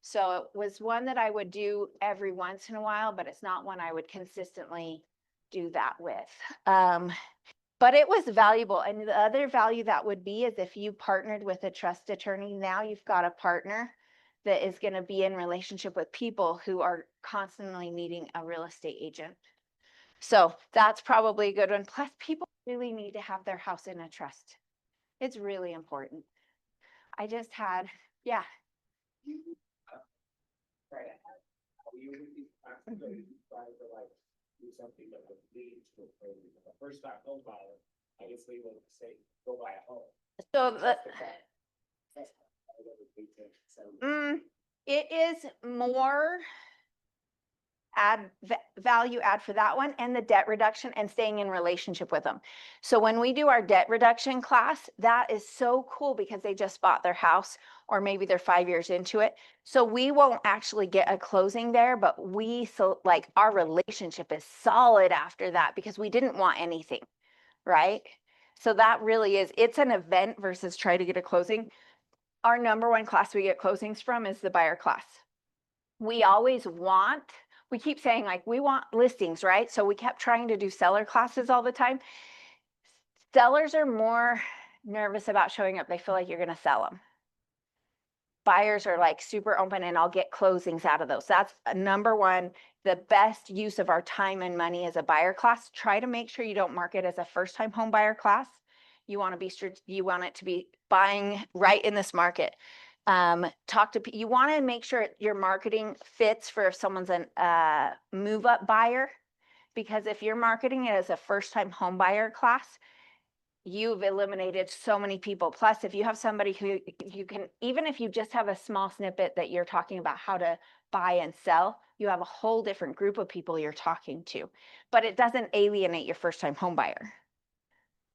So it was one that I would do every once in a while, but it's not one I would consistently do that with. But it was valuable. And the other value that would be is if you partnered with a trust attorney, now you've got a partner that is going to be in relationship with people who are constantly needing a real estate agent. So that's probably a good one. Plus, people really need to have their house in a trust. It's really important. I just had, yeah. Right. You would be constantly trying to like do something that would lead to a closing. The first time home buyer, I guess they would say, go buy a home. So That's the fact. That's what would lead to some- it is more value add for that one, and the debt reduction and staying in relationship with them. So when we do our debt reduction class, that is so cool because they just bought their house or maybe they're 5 years into it. So we won't actually get a closing there, but like our relationship is solid after that because we didn't want anything, right? So that really is, it's an event versus try to get a closing. Our number one class we get closings from is the buyer class. We always want, we keep saying like, we want listings, right? So we kept trying to do seller classes all the time. Sellers are more nervous about showing up. They feel like you're going to sell them. Buyers are like super open and I'll get closings out of those. That's number one, the best use of our time and money as a buyer class. Try to make sure you don't market as a first time home buyer class. You want it to be buying right in this market. You want to make sure your marketing fits for if someone's a move up buyer, because if you're marketing it as a first time home buyer class, you've eliminated so many people. Plus, if you have somebody who you can, even if you just have a small snippet that you're talking about how to buy and sell, you have a whole different group of people you're talking to, but it doesn't alienate your first time home buyer.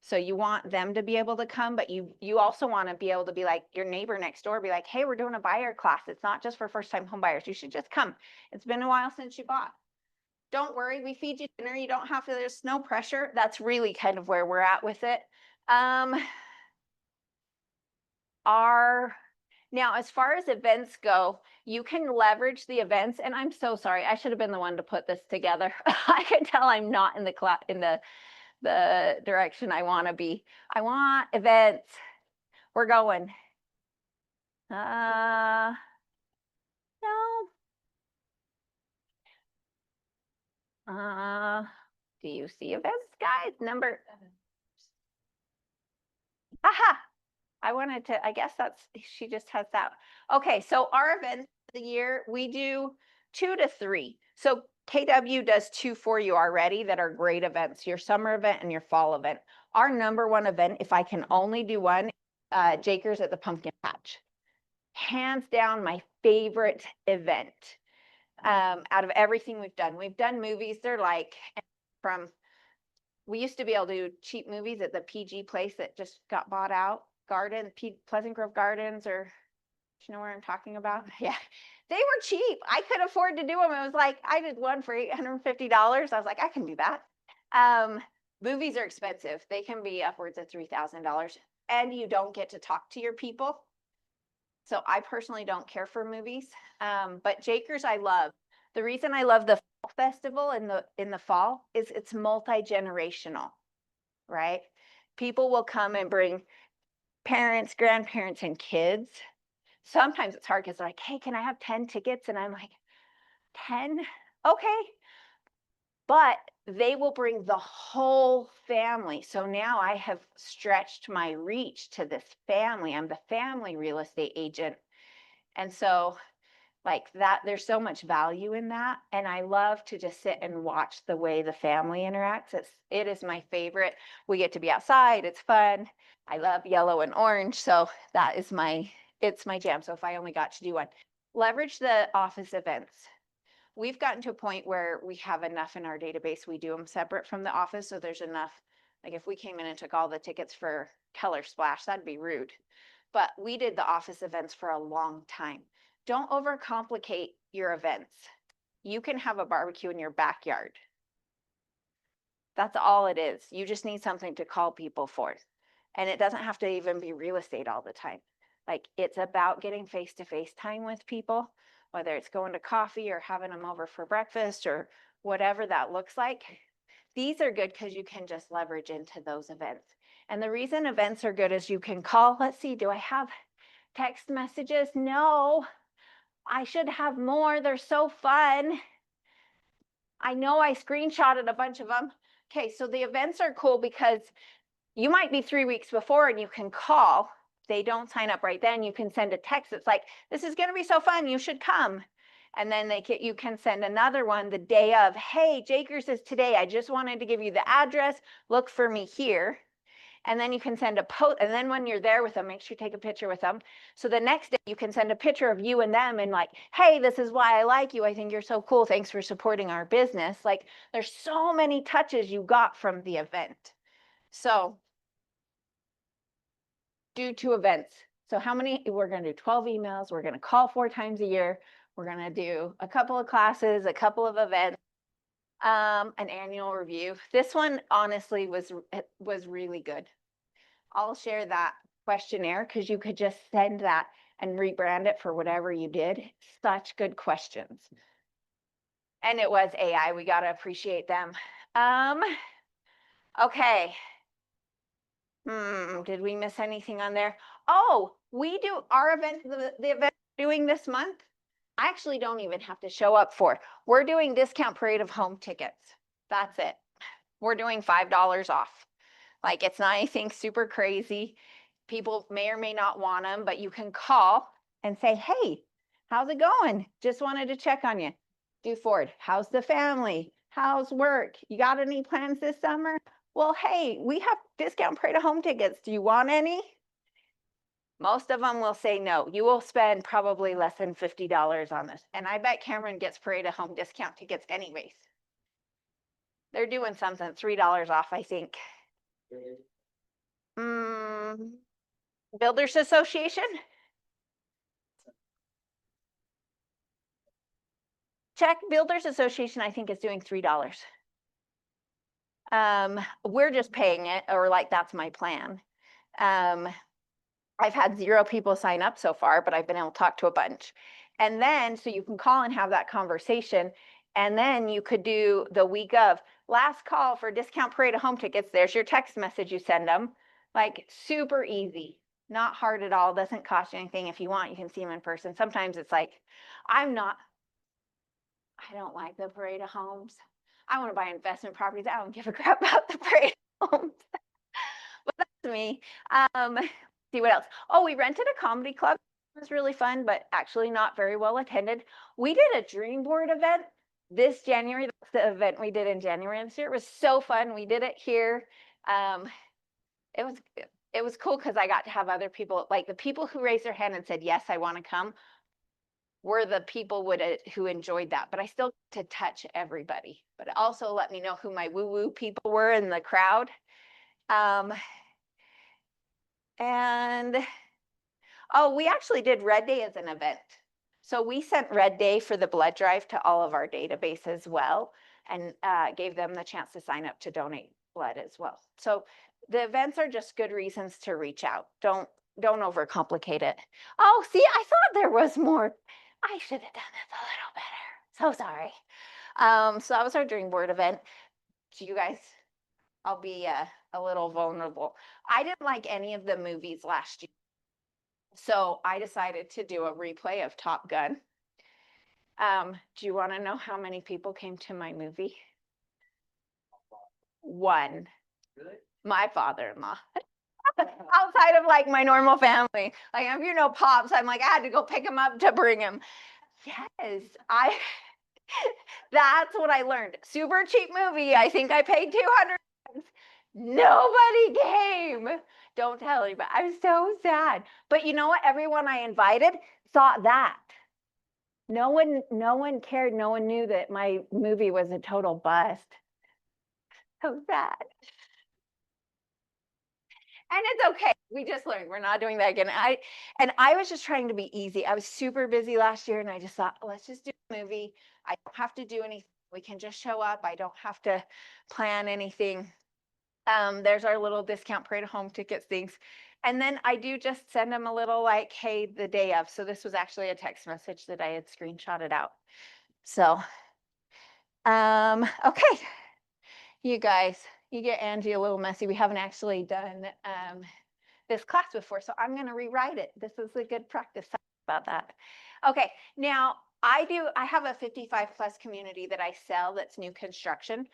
So you want them to be able to come, but you also want to be able to be like your neighbor next door, be like, hey, we're doing a buyer class. It's not just for first time home buyers. You should just come. It's been a while since you bought. Don't worry, we feed you dinner. You don't have to, there's no pressure. That's really kind of where we're at with it. Now, as far as events go, you can leverage the events, and I'm so sorry. I should have been the one to put this together. I can tell I'm not in the direction I want to be. I want events. We're going. No. Do you see events, guys? Number. Aha. I guess she just has that. Okay, so our events of the year, we do 2 to 3. So KW does 2 for you already that are great events, your summer event and your fall event. Our number one event, if I can only do one, Jakers at the Pumpkin Patch. Hands down, my favorite event out of everything we've done. We've done movies, they're like we used to be able to do cheap movies at the PG place that just got bought out. Pleasant Grove Gardens, or you know where I'm talking about? Yeah, they were cheap. I could afford to do them. It was like, I did one for $850. I was like, I can do that. Movies are expensive. They can be upwards of $3,000 and you don't get to talk to your people. So I personally don't care for movies. But Jakers I love. The reason I love the fall festival in the fall is it's multi-generational, right? People will come and bring parents, grandparents, and kids. Sometimes it's hard because they're like, hey, can I have 10 tickets? And I'm like, 10? Okay. But they will bring the whole family. So now I have stretched my reach to this family. I'm the family real estate agent. And so like that, there's so much value in that. And I love to just sit and watch the way the family interacts. It is my favorite. We get to be outside. It's fun. I love yellow and orange. So that is it's my jam. So if I only got to do one, leverage the office events. We've gotten to a point where we have enough in our database. We do them separate from the office. So there's enough. Like if we came in and took all the tickets for Color Splash, that'd be rude. But we did the office events for a long time. Don't overcomplicate your events. You can have a barbecue in your backyard. That's all it is. You just need something to call people for. And it doesn't have to even be real estate all the time. Like, it's about getting face-to-face time with people, whether it's going to coffee or having them over for breakfast or whatever that looks like. These are good because you can just leverage into those events. And the reason events are good is you can call. Let's see, do I have text messages? No, I should have more. They're so fun. I know I screenshotted a bunch of them. Okay, so the events are cool because you might be 3 weeks before and you can call. They don't sign up right then. You can send a text. It's like, this is going to be so fun. You should come. And then you can send another one the day of. Hey, Jakers is today. I just wanted to give you the address. Look for me here. And then you can send a post. And then when you're there with them, make sure you take a picture with them. So the next day you can send a picture of you and them and like, hey, this is why I like you. I think you're so cool. Thanks for supporting our business. Like, there's so many touches you got from the event. So do 2 events. So how many? We're going to do 12 emails. We're going to call 4 times a year. We're going to do a couple of classes, a couple of events, an annual review. This one honestly was really good. I'll share that questionnaire because you could just send that and rebrand it for whatever you did. Such good questions. And it was AI. We got to appreciate them. Okay. Did we miss anything on there? Oh, we do our event, the event we're doing this month. I actually don't even have to show up for. We're doing discount parade of home tickets. That's it. We're doing $5 off. Like, it's not anything super crazy. People may or may not want them, but you can call and say, hey, how's it going? Just wanted to check on you. Do forward. How's the family? How's work? You got any plans this summer? Well, hey, we have discount parade of home tickets. Do you want any? Most of them will say no. You will spend probably less than $50 on this. And I bet Cameron gets parade of home discount tickets anyways. They're doing something, $3 off, I think. Builders Association? Check Builders Association, I think is doing $3. We're just paying it, or like that's my plan. I've had 0 people sign up so far, but I've been able to talk to a bunch. And then, so you can call and have that conversation. And then you could do the week of last call for discount parade of home tickets. There's your text message you send them. Like, super easy, not hard at all. Doesn't cost you anything. If you want, you can see them in person. Sometimes it's like, I don't like the parade of homes. I want to buy investment properties. I don't give a crap about the parade of homes. But that's me. See what else? Oh, we rented a comedy club. It was really fun, but actually not very well attended. We did a dream board event this January. That's the event we did in January this year. It was so fun. We did it here. It was cool because I got to have other people, like the people who raised their hand and said, yes, I want to come, were the people who enjoyed that. But I still to touch everybody. But also let me know who my woo-woo people were in the crowd. And oh, we actually did Red Day as an event. So we sent Red Day for the blood drive to all of our database as well, and gave them the chance to sign up to donate blood as well. So the events are just good reasons to reach out. Don't overcomplicate it. Oh, see, I thought there was more. I should have done this a little better. So sorry. So that was our dream board event. So you guys, I'll be a little vulnerable. I didn't like any of the movies last year. So I decided to do a replay of Top Gun. Do you want to know how many people came to my movie? 1. Really? My father-in-law. Outside of like my normal family. Like, if you know Pops, I'm like, I had to go pick him up to bring him. Yes, that's what I learned. Super cheap movie. I think I paid $200. Nobody came. Don't tell anybody. I'm so sad. But you know what? Everyone I invited thought that. No one cared. No one knew that my movie was a total bust. So sad. And it's okay. We just learned. We're not doing that again. I was just trying to be easy. I was super busy last year and I just thought, let's just do a movie. I don't have to do anything We can just show up. I don't have to plan anything. There's our little discount parade of home tickets things. And then I do just send them a little like, hey, the day of. So this was actually a text message that I had screenshotted out. So, okay. You guys, you get Angie a little messy. We haven't actually done this class before, so I'm going to rewrite it. This is a good practice about that. Okay, now I have a 55 plus community that I sell that's new construction.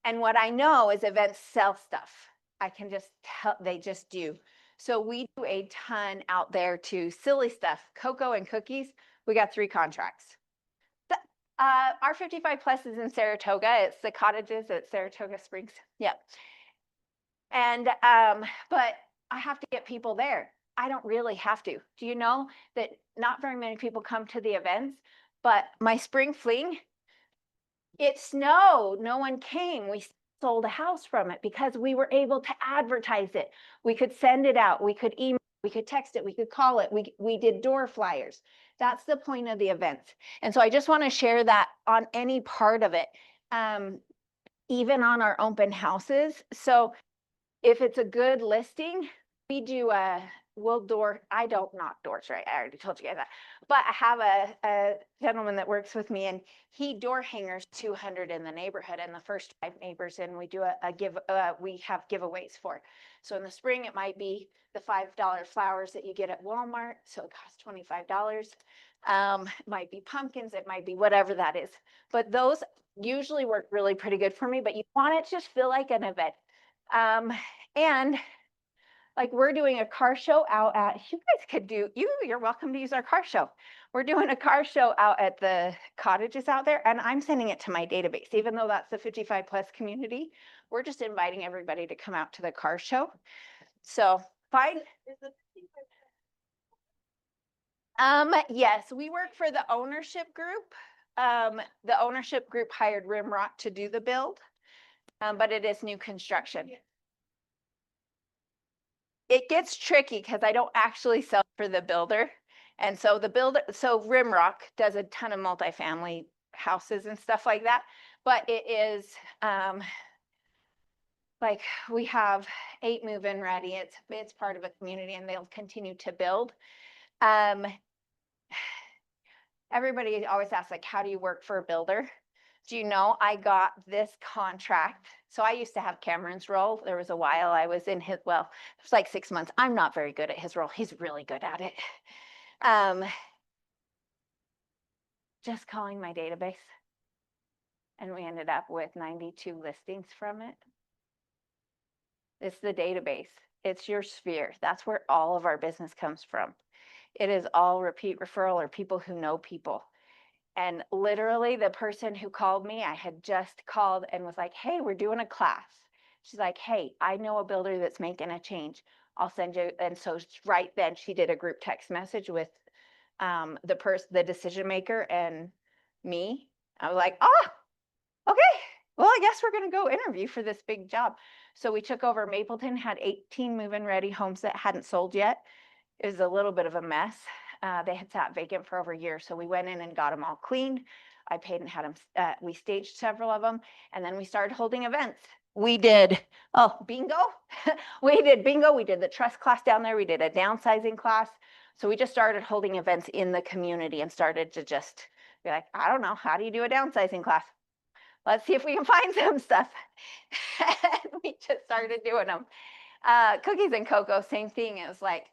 And what I know is events sell stuff. I can just tell, they just do. So we do a ton out there to silly stuff. Cocoa and cookies, we got 3 contracts. Our 55 plus is in Saratoga. It's the cottages at Saratoga Springs. Yeah. And, but I have to get people there. I don't really have to. Do you know that not very many people come to the events, but my spring fling, it snowed. No one came. We sold a house from it because we were able to advertise it. We could send it out. We could email, we could text it, we could call it. We did door flyers. That's the point of the events. And so I just want to share that on any part of it, even on our open houses. So if it's a good listing, we do I don't knock doors, right? I already told you guys that. But I have a gentleman that works with me, and he door hangers 200 in the neighborhood, and the first 5 neighbors, and we do we have giveaways for. So in the spring, it might be the $5 flowers that you get at Walmart, so it costs $25. It might be pumpkins, it might be whatever that is. But those usually work really pretty good for me, but you want it to just feel like an event. And like we're doing a car show out at, you guys could do, you're welcome to use our car show. We're doing a car show out at the cottages out there, and I'm sending it to my database, even though that's the 55 plus community. We're just inviting everybody to come out to the car show. So fine. Yes, we work for the ownership group. The ownership group hired Rimrock to do the build, but it is new construction. It gets tricky because I don't actually sell for the builder. And so so Rimrock does a ton of multifamily houses and stuff like that. But it is like we have 8 move-in ready. It's part of a community, and they'll continue to build. Everybody always asks, like, how do you work for a builder? Do you know, I got this contract. So I used to have Cameron's role. There was a while I was in his, well, it was like 6 months. I'm not very good at his role. He's really good at it. Just calling my database. And we ended up with 92 listings from it. It's the database. It's your sphere. That's where all of our business comes from. It is all repeat referral or people who know people. And literally the person who called me, I had just called and was like, hey, we're doing a class. She's like, hey, I know a builder that's making a change. I'll send you. And so right then she did a group text message with the decision maker and me. I was like, oh, okay. Well, I guess we're going to go interview for this big job. So we took over Mapleton, had 18 move-in ready homes that hadn't sold yet. It was a little bit of a mess. They had sat vacant for over a year. So we went in and got them all cleaned. I paid and had them, we staged several of them. And then we started holding events. We did, bingo. We did bingo. We did the trust class down there. We did a downsizing class. So we just started holding events in the community and started to just be like, I don't know, how do you do a downsizing class? Let's see if we can find some stuff. And we just started doing them. Cookies and cocoa, same thing. It was like,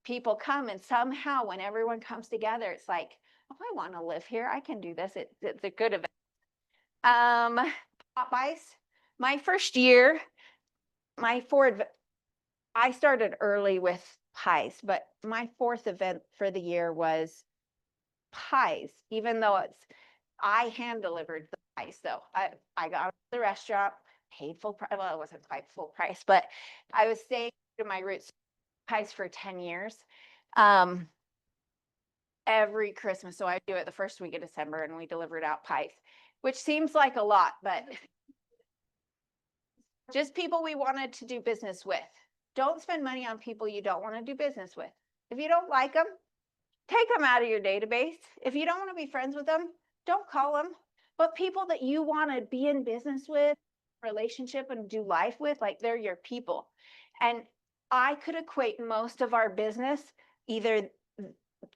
people come, and somehow when everyone comes together, it's like, oh, I want to live here. I can do this. It's a good event. Pop ice. My first year, I started early with pies, but my 4th event for the year was pies, even though I hand delivered the pies. So I got to the restaurant, paid full price. Well, it wasn't quite full price, but I was staying to my roots. Pies for 10 years. Every Christmas. So I do it the first week of December, and we delivered out pies, which seems like a lot, but just people we wanted to do business with. Don't spend money on people you don't want to do business with. If you don't like them, take them out of your database. If you don't want to be friends with them, don't call them. but people that you want to be in business with, relationship and do life with, like they're your people. And I could equate most of our business either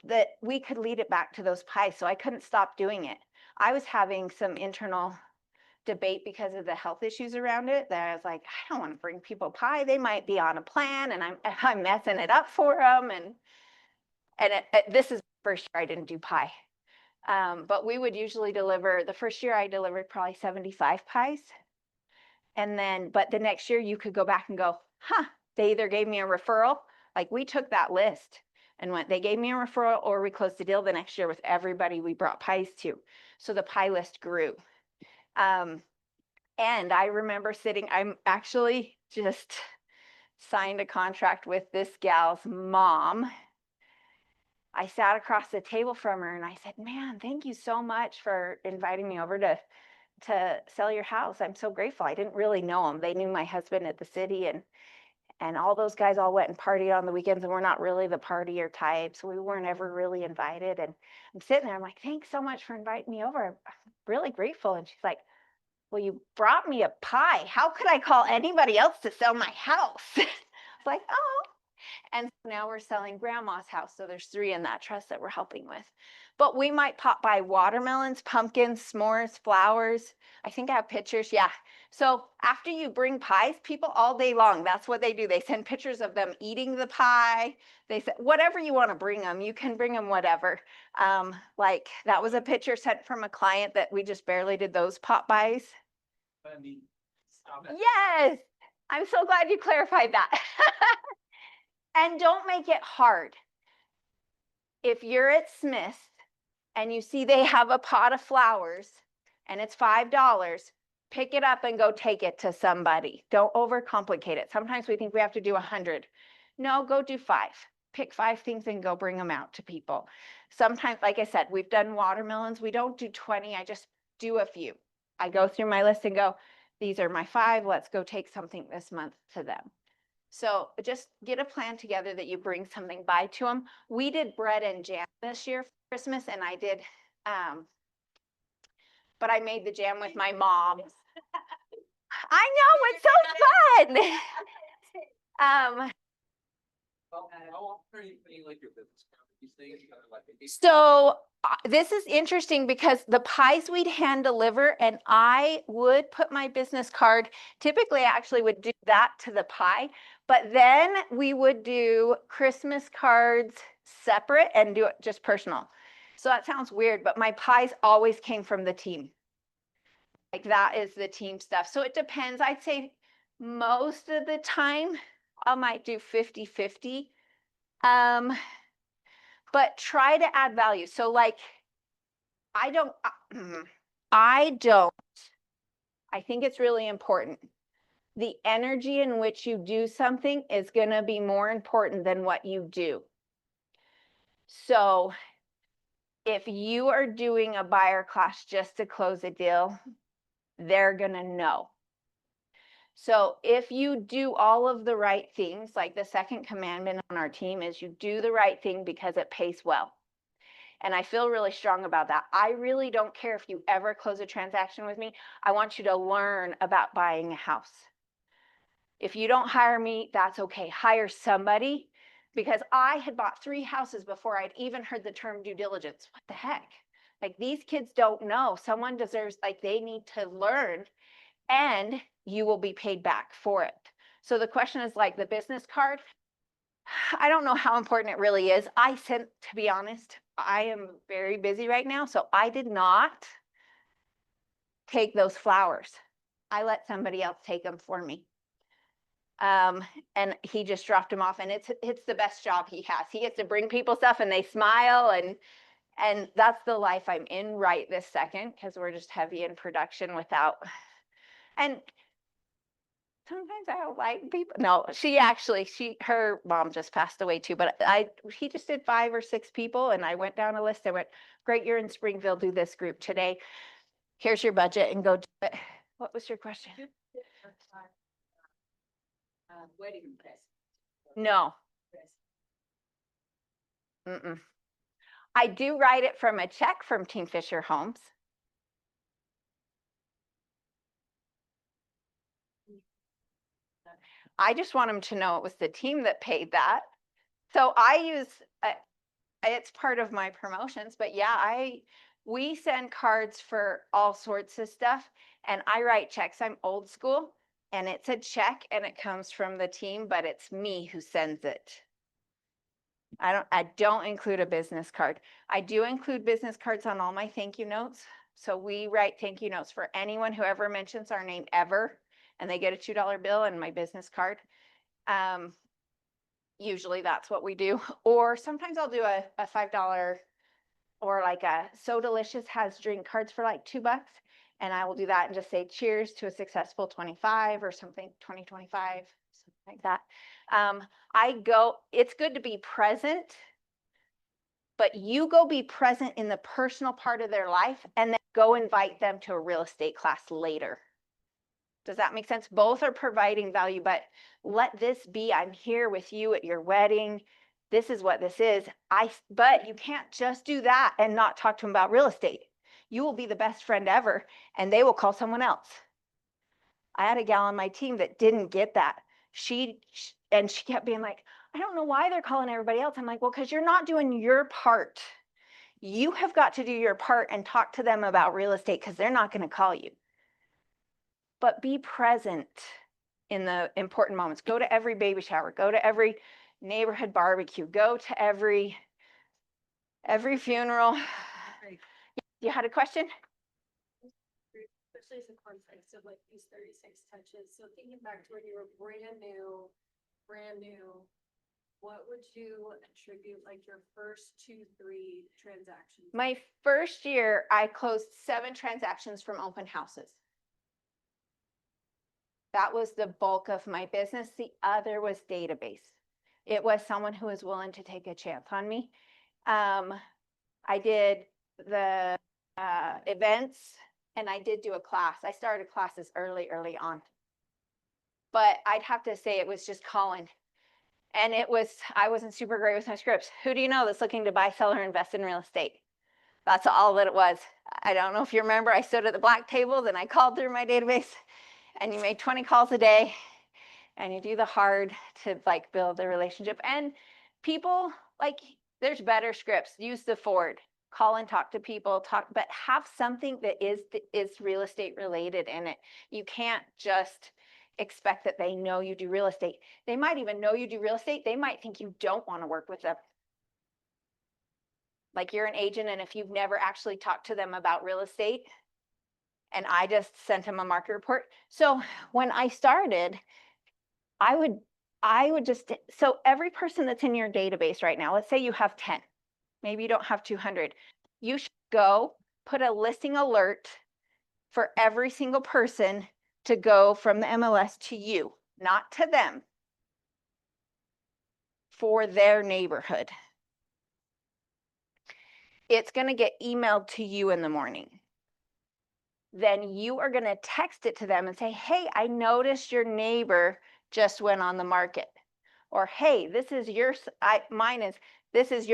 that we could lead it back to those pies. So I couldn't stop doing it. I was having some internal debate because of the health issues around it that I was like, I don't want to bring people pie. They might be on a plan and I'm messing it up for them. And this is the first year I didn't do pie. But we would usually deliver, the first year I delivered probably 75 pies. And then, but the next year you could go back and go, huh, they either gave me a referral, like we took that list and went, they gave me a referral or we closed the deal the next year with everybody we brought pies to. So the pie list grew. And I remember I'm actually just signed a contract with this gal's mom. I sat across the table from her and I said, man, thank you so much for inviting me over to sell your house. I'm so grateful. I didn't really know them. They knew my husband at the city and all those guys all went and partied on the weekends and we're not really the partier type. So we weren't ever really invited. And I'm sitting there, I'm like, thanks so much for inviting me over. I'm really grateful. And she's like, well, you brought me a pie. How could I call anybody else to sell my house? It's like, oh. And now we're selling grandma's house. So there's 3 in that trust that we're helping with. But we might pop by watermelons, pumpkins, s'mores, flowers. I think I have pictures. Yeah. So after you bring pies, people all day long, that's what they do. They send pictures of them eating the pie. They said, whatever you want to bring them, you can bring them whatever. Like that was a picture sent from a client that we just barely did those pop buys. Yes. I'm so glad you clarified that. And don't make it hard. If you're at Smith's and you see they have a pot of flowers and it's $5, pick it up and go take it to somebody. Don't overcomplicate it. Sometimes we think we have to do 100. No, go do 5. Pick 5 things and go bring them out to people. Sometimes, like I said, we've done watermelons. We don't do 20. I just do a few. I go through my list and go, these are my 5. Let's go take something this month to them. So just get a plan together that you bring something by to them. We did bread and jam this year for Christmas, and I did, but I made the jam with my mom. I know, it's so fun. How often are you putting like your business card? These things, So this is interesting because the pies we'd hand deliver and I would put my business card, typically I actually would do that to the pie, but then we would do Christmas cards separate and do it just personal. So that sounds weird, but my pies always came from the team. Like that is the team stuff. So it depends. I'd say most of the time I might do 50-50. But try to add value. So like, I think it's really important. The energy in which you do something is going to be more important than what you do. So if you are doing a buyer class just to close a deal, they're going to know. So if you do all of the right things, like the second commandment on our team is you do the right thing because it pays well. And I feel really strong about that. I really don't care if you ever close a transaction with me. I want you to learn about buying a house. If you don't hire me, that's okay. Hire somebody, because I had bought 3 houses before I'd even heard the term due diligence. What the heck? Like these kids don't know. Someone deserves, like they need to learn, and you will be paid back for it. So the question is like the business card. I don't know how important it really is. To be honest, I am very busy right now, so I did not take those flowers. I let somebody else take them for me. And he just dropped them off, and it's the best job he has. He gets to bring people stuff and they smile, and that's the life I'm in right this second, because we're just heavy in production without, and sometimes I don't like people. No, her mom just passed away too, but he just did 5 or 6 people, and I went down a list. I went, great, you're in Springfield, do this group today. Here's your budget and go do it. What was your question? Wedding dress. No. I do write it from a check from Team Fischer Homes. I just want them to know it was the team that paid that. So I use, it's part of my promotions, but yeah, we send cards for all sorts of stuff and I write checks. I'm old school and it's a check and it comes from the team, but it's me who sends it. I don't include a business card. I do include business cards on all my thank you notes. So we write thank you notes for anyone who ever mentions our name ever, and they get a $2 bill and my business card. Usually that's what we do. Or sometimes I'll do a $5 or like a So Delicious has drink cards for like $2. And I will do that and just say cheers to a successful 25 or something, 2025, something like that. It's good to be present, but you go be present in the personal part of their life and then go invite them to a real estate class later. Does that make sense? Both are providing value, but let this be, I'm here with you at your wedding. This is what this is. But you can't just do that and not talk to them about real estate. You will be the best friend ever and they will call someone else. I had a gal on my team that didn't get that. She kept being like, I don't know why they're calling everybody else. I'm like, well, because you're not doing your part. You have got to do your part and talk to them about real estate because they're not going to call you. But be present in the important moments. Go to every baby shower. Go to every neighborhood barbecue. Go to every funeral. Right. You had a question? Especially as a context of like these 36 touches. So thinking back to when you were brand new, what would you attribute like your first 2-3 transactions? My first year, I closed 7 transactions from open houses. That was the bulk of my business. The other was database. It was someone who was willing to take a chance on me. I did the events and I did do a class. I started classes early on. But I'd have to say it was just calling. And I wasn't super great with my scripts. Who do you know that's looking to buy, sell, or invest in real estate? That's all that it was. I don't know if you remember, I stood at the black table, then I called through my database, and you made 20 calls a day, and you do the hard to like build the relationship. And people, like, there's better scripts. Use the Ford. Call and talk to people, but have something that is real estate related in it. You can't just expect that they know you do real estate. They might even know you do real estate. They might think you don't want to work with them. Like you're an agent, and if you've never actually talked to them about real estate, and I just sent them a market report. So when I started, I would just, so every person that's in your database right now, let's say you have 10, maybe you don't have 200, you should go put a listing alert for every single person to go from the MLS to you, not to them, for their neighborhood. It's going to get emailed to you in the morning. Then you are going to text it to them and say, hey, I noticed your neighbor just went on the market. Or, hey, this is your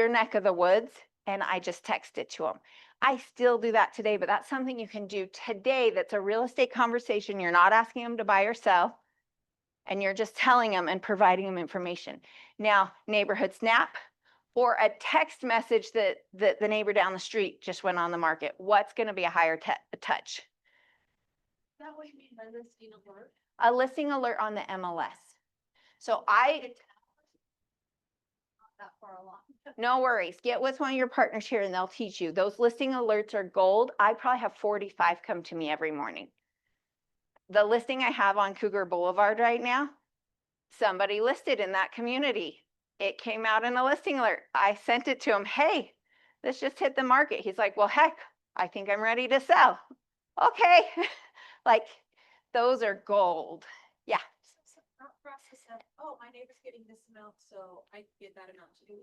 neck of the woods, and I just text it to them. I still do that today, but that's something you can do today that's a real estate conversation. You're not asking them to buy or sell, and you're just telling them and providing them information. Now, neighborhood snap or a text message that the neighbor down the street just went on the market. What's going to be a higher touch? Is that what you mean by listing alert? A listing alert on the MLS. So That far along. no worries. Get with one of your partners here and they'll teach you. Those listing alerts are gold. I probably have 45 come to me every morning. The listing I have on Cougar Boulevard right now, somebody listed in that community. It came out in a listing alert. I sent it to him. Hey, this just hit the market. He's like, well, heck, I think I'm ready to sell. Okay. Like, those are gold. Yeah. So not process of, oh, my neighbor's getting this amount, so I get that amount too.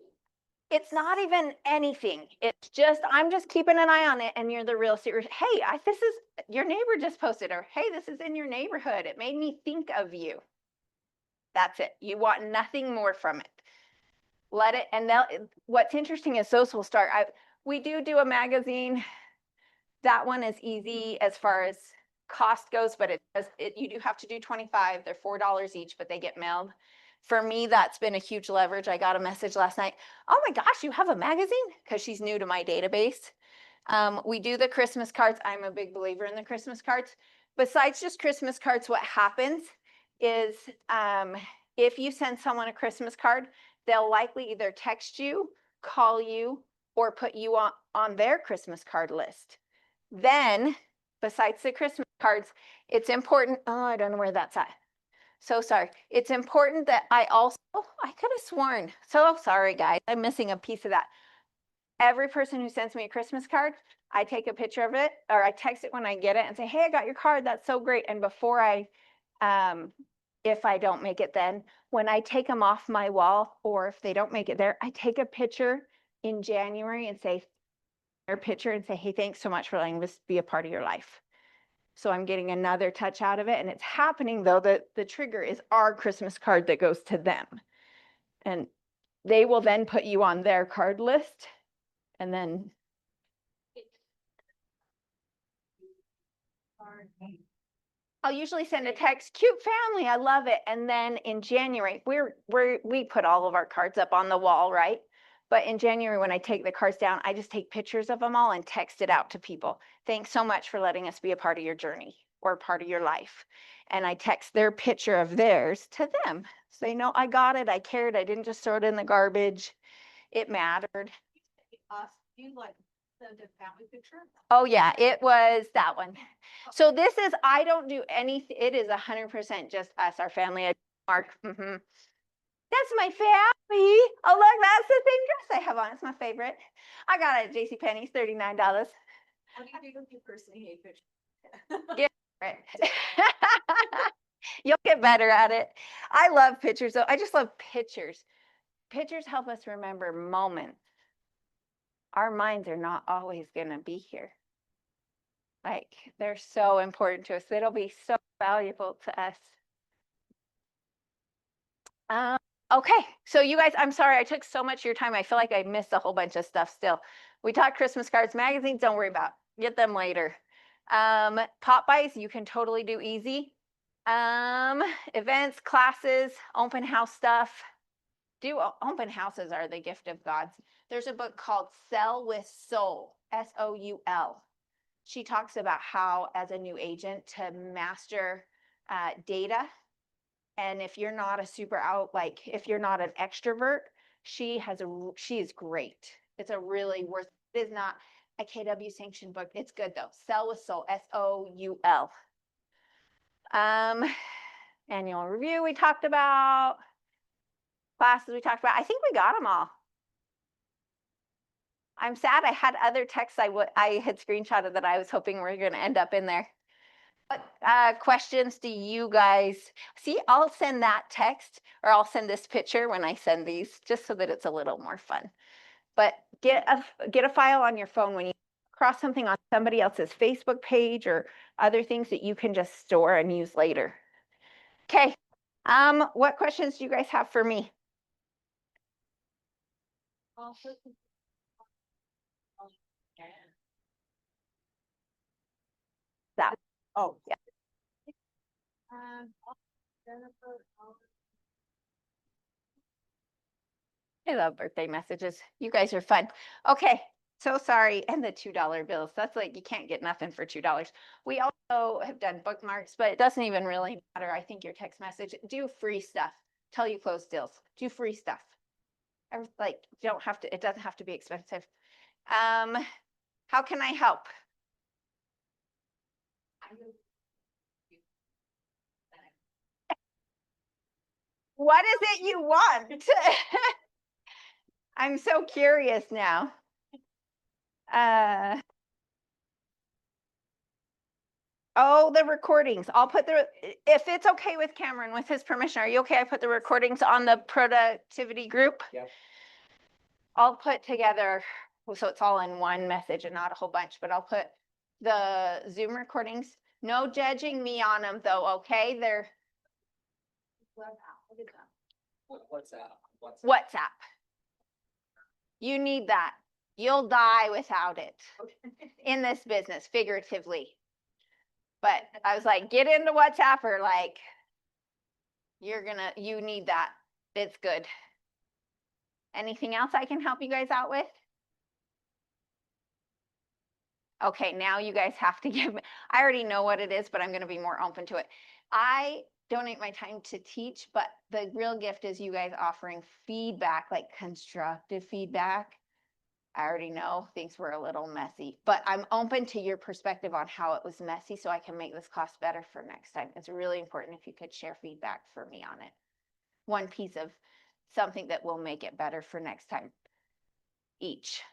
It's not even anything. It's just, I'm just keeping an eye on it and you're the real estate. Hey, this is, your neighbor just posted, or hey, this is in your neighborhood. It made me think of you. That's it. You want nothing more from it. Let it, and what's interesting is those will start. We do a magazine. That one is easy as far as cost goes, but you do have to do 25. They're $4 each, but they get mailed. For me, that's been a huge leverage. I got a message last night. Oh my gosh, you have a magazine? Because she's new to my database. We do the Christmas cards. I'm a big believer in the Christmas cards. Besides just Christmas cards, what happens is if you send someone a Christmas card, they'll likely either text you, call you, or put you on their Christmas card list. Then, besides the Christmas cards, it's important. Oh, I don't know where that's at. So sorry. It's important that I could have sworn. So sorry, guys. I'm missing a piece of that. Every person who sends me a Christmas card, I take a picture of it or I text it when I get it and say, hey, I got your card. That's so great. And before if I don't make it then, when I take them off my wall or if they don't make it there, I take a picture in January and say, their picture and say, hey, thanks so much for letting this be a part of your life. So I'm getting another touch out of it. And it's happening though, that the trigger is our Christmas card that goes to them. And they will then put you on their card list. And then I'll usually send a text, cute family, I love it. And then in January, we put all of our cards up on the wall, right? But in January, when I take the cards down, I just take pictures of them all and text it out to people. Thanks so much for letting us be a part of your journey or part of your life. And I text their picture of theirs to them. So they know I got it, I cared, I didn't just throw it in the garbage. It mattered. You like send a family picture? Oh yeah, it was that one. So this is, I don't do anything. It is 100% just us, our family. Mark. That's my family. Oh look, that's the same dress I have on. It's my favorite. I got it at JCPenney's, $39. What do you do if you personally hate pictures? Get it. You'll get better at it. I love pictures though. I just love pictures. Pictures help us remember moments. Our minds are not always going to be here. Like, they're so important to us. It'll be so valuable to us. Okay, so you guys, I'm sorry I took so much of your time. I feel like I missed a whole bunch of stuff still. We talked Christmas cards, magazines, don't worry about. Get them later. Pop buys, you can totally do easy. Events, classes, open house stuff. Open houses are the gift of God. There's a book called Sell with Soul, S-O-U-L. She talks about how, as a new agent, to master data. And if you're not a if you're not an extrovert, she is great. It's a really it is not a KW sanctioned book. It's good though. Sell with Soul, S-O-U-L. Annual review we talked about. Classes we talked about. I think we got them all. I'm sad I had other texts I had screenshotted that I was hoping were going to end up in there. What questions do you guys see? I'll send that text or I'll send this picture when I send these just so that it's a little more fun. But get a file on your phone when you cross something on somebody else's Facebook page or other things that you can just store and use later. Okay. What questions do you guys have for me? That. Oh, yeah. I love birthday messages. You guys are fun. Okay, so sorry. And the $2 bills. That's like, you can't get nothing for $2. We also have done bookmarks, but it doesn't even really matter. I think your text message, do free stuff. Tell you close deals. Do free stuff. Like, it doesn't have to be expensive. How can I help? What is it you want? I'm so curious now. Oh, the recordings. I'll put if it's okay with Cameron, with his permission, are you okay? I put the recordings on the productivity group. Yep. I'll put together, so it's all in one message and not a whole bunch, but I'll put the Zoom recordings. No judging me on them though, okay? They're WhatsApp. You need that. You'll die without it in this business, figuratively. But I was like, get into WhatsApp or like, you need that. It's good. Anything else I can help you guys out with? Okay, now you guys have to give me, I already know what it is, but I'm gonna be more open to it. I donate my time to teach, but the real gift is you guys offering feedback, like constructive feedback. I already know things were a little messy, but I'm open to your perspective on how it was messy so I can make this class better for next time. It's really important if you could share feedback for me on it. One piece of something that will make it better for next time each.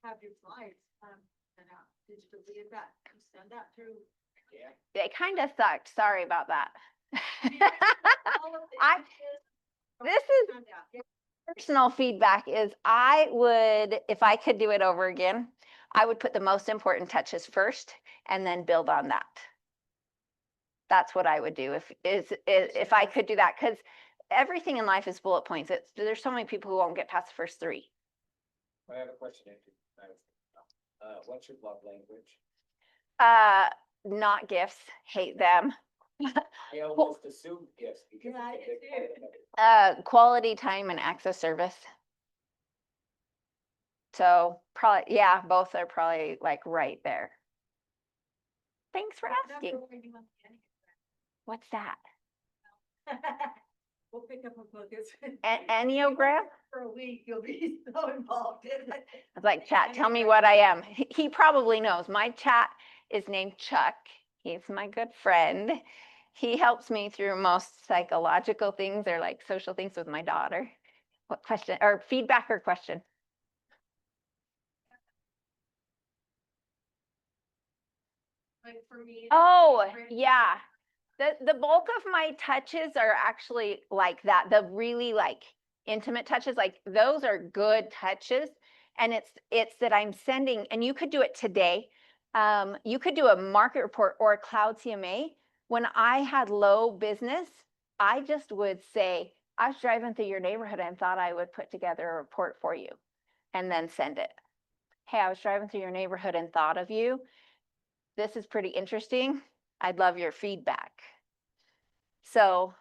Have your slides, sent out digitally and that, send that through. Yeah. They kind of sucked. Sorry about that. All of the I- images This is sent out. Yeah. personal feedback is I would, if I could do it over again, I would put the most important touches first and then build on that. That's what I would do if I could do that, because everything in life is bullet points. There's so many people who won't get past the first three. I have a question, Andrew. What's your love language? Not gifts, hate them. I almost assumed gifts because. Yeah, it's a I big do. part of it. Quality time and acts of service. So probably, yeah, both are probably like right there. Thanks for What asking. number were you on the What's that? Enneagram? We'll pick up a book. Enneagram? For a week, you'll be so involved in it. I was like, chat, tell me what I am. He probably knows. My chat is named Chuck. He's my good friend. He helps me through most psychological things or like social things with my daughter. What question or feedback or question? Like for me. Oh, favorite- yeah. The bulk of my touches are actually like that. The really like intimate touches, like those are good touches. And it's that I'm sending, and you could do it today. You could do a market report or a cloud CMA. When I had low business, I just would say, I was driving through your neighborhood and thought I would put together a report for you and then send it. Hey, I was driving through your neighborhood and thought of you. This is pretty interesting. I'd love your feedback. So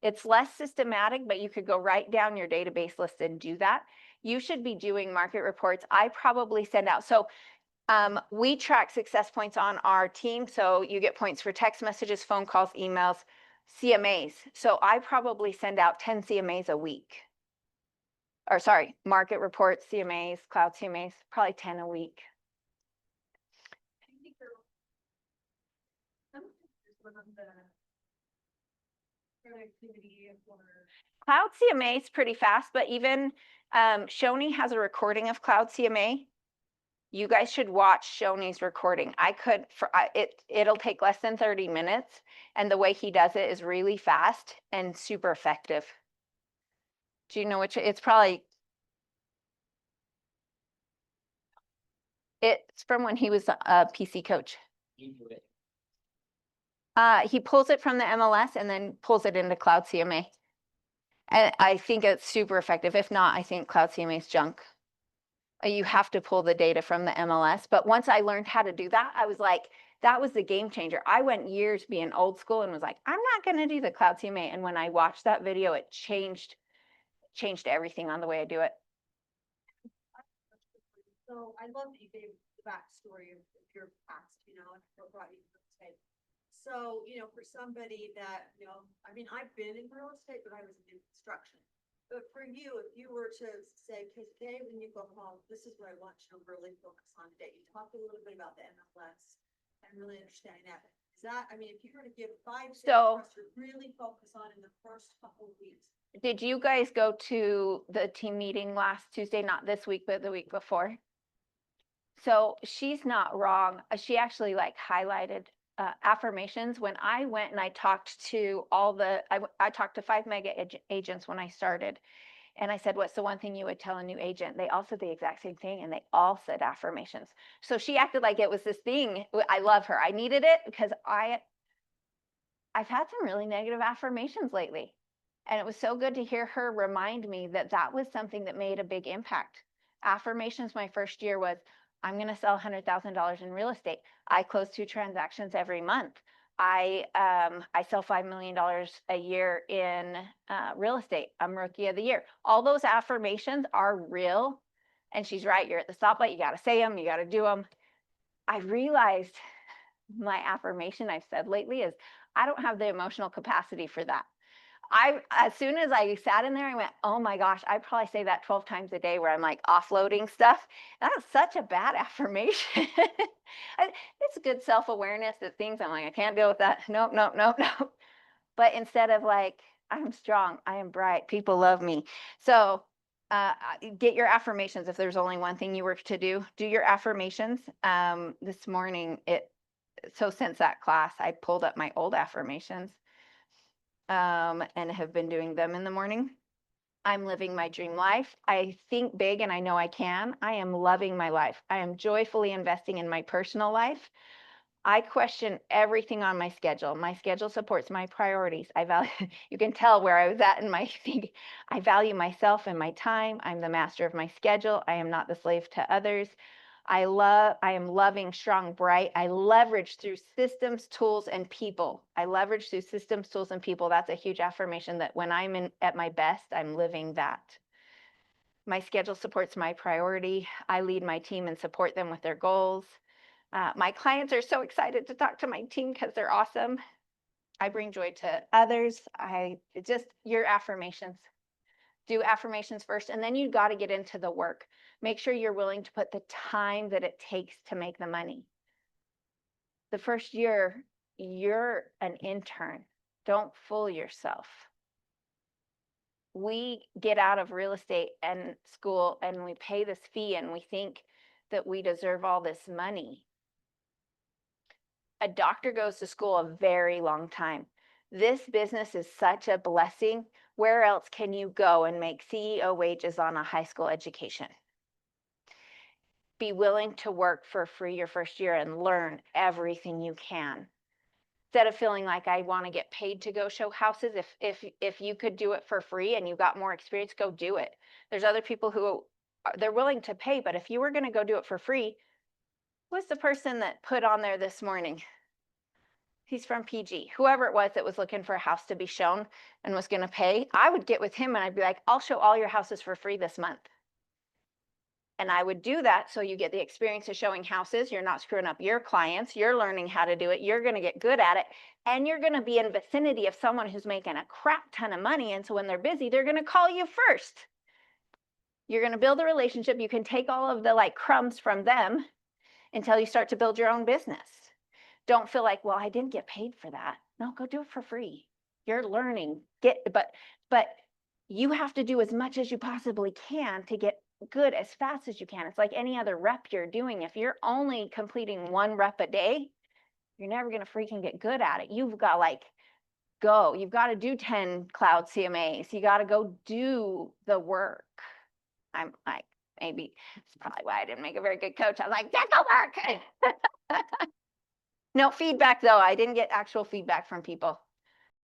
it's less systematic, but you could go right down your database list and do that. You should be doing market reports. I probably send out. So we track success points on our team. So you get points for text messages, phone calls, emails, CMAs. So I probably send out 10 CMAs a week. Or sorry, market reports, CMAs, cloud CMAs, probably 10 a week. I think sometimes there's one of the productivity or. Cloud CMA is pretty fast, but even Shoni has a recording of Cloud CMA. You guys should watch Shoni's recording. It'll take less than 30 minutes, and the way he does it is really fast and super effective. Do you know which? It's probably, it's from when he was a PC coach. You do it. He pulls it from the MLS and then pulls it into Cloud CMA. And I think it's super effective. If not, I think Cloud CMA is junk. You have to pull the data from the MLS. But once I learned how to do that, I was like, that was the game changer. I went years being old school and was like, I'm not going to do the Cloud CMA. And when I watched that video, it changed everything on the way I do it. So I love that you gave the backstory of your past, and what brought you to real estate. So, for somebody that, I mean, I've been in real estate, but I was in construction. But for you, if you were to say, okay, today when you go home, this is what I want you to really focus on today. You talked a little bit about the MLS and really understanding that. Is that, I mean, if you were to give 5 things for us to really focus on in the first couple of weeks. Did you guys go to the team meeting last Tuesday? Not this week, but the week before? So she's not wrong. She actually like highlighted affirmations. When I went and I talked to I talked to 5 mega agents when I started. And I said, what's the one thing you would tell a new agent? They all said the exact same thing, and they all said affirmations. So she acted like it was this thing. I love her. I needed it because I've had some really negative affirmations lately. And it was so good to hear her remind me that that was something that made a big impact. Affirmations my first year was, I'm going to sell $100,000 in real estate. I close 2 transactions every month. I sell $5 million a year in real estate. I'm rookie of the year. All those affirmations are real. And she's right. You're at the stoplight. You got to say them. You got to do them. I realized my affirmation I've said lately is I don't have the emotional capacity for that. As soon as I sat in there, I went, oh my gosh, I probably say that 12 times a day where I'm like offloading stuff. That's such a bad affirmation. It's good self-awareness that things I'm like, I can't deal with that. Nope, nope, nope, nope. But instead of like, I'm strong, I am bright, people love me. So get your affirmations. If there's only one thing you were to do your affirmations. This morning, so since that class, I pulled up my old affirmations and have been doing them in the morning. I'm living my dream life. I think big and I know I can. I am loving my life. I am joyfully investing in my personal life. I question everything on my schedule. My schedule supports my priorities. I value, you can tell where I was at in my thinking. I value myself and my time. I'm the master of my schedule. I am not the slave to others. I am loving, strong, bright. I leverage through systems, tools, and people. I leverage through systems, tools, and people. That's a huge affirmation that when I'm at my best, I'm living that. My schedule supports my priority. I lead my team and support them with their goals. My clients are so excited to talk to my team because they're awesome. I bring joy to others. Your affirmations. Do affirmations first, and then you got to get into the work. Make sure you're willing to put the time that it takes to make the money. The first year, you're an intern. Don't fool yourself. We get out of real estate and school and we pay this fee and we think that we deserve all this money. A doctor goes to school a very long time. This business is such a blessing. Where else can you go and make CEO wages on a high school education? Be willing to work for free your first year and learn everything you can. Instead of feeling like I want to get paid to go show houses, if you could do it for free and you got more experience, go do it. There's other people who they're willing to pay, but if you were going to go do it for free, who's the person that put on there this morning? He's from PG. Whoever it was that was looking for a house to be shown and was going to pay, I would get with him and I'd be like, I'll show all your houses for free this month. And I would do that so you get the experience of showing houses. You're not screwing up your clients. You're learning how to do it. You're going to get good at it. And you're going to be in vicinity of someone who's making a crap ton of money. And so when they're busy, they're going to call you first. You're going to build a relationship. You can take all of the like crumbs from them until you start to build your own business. Don't feel like, well, I didn't get paid for that. No, go do it for free. You're learning. But you have to do as much as you possibly can to get good as fast as you can. It's like any other rep you're doing. If you're only completing 1 rep a day, you're never going to freaking get good at it. You've got you've got to do 10 cloud CMAs. You got to go do the work. I'm like, maybe it's probably why I didn't make a very good coach. I was like, that's the work. No feedback though. I didn't get actual feedback from people.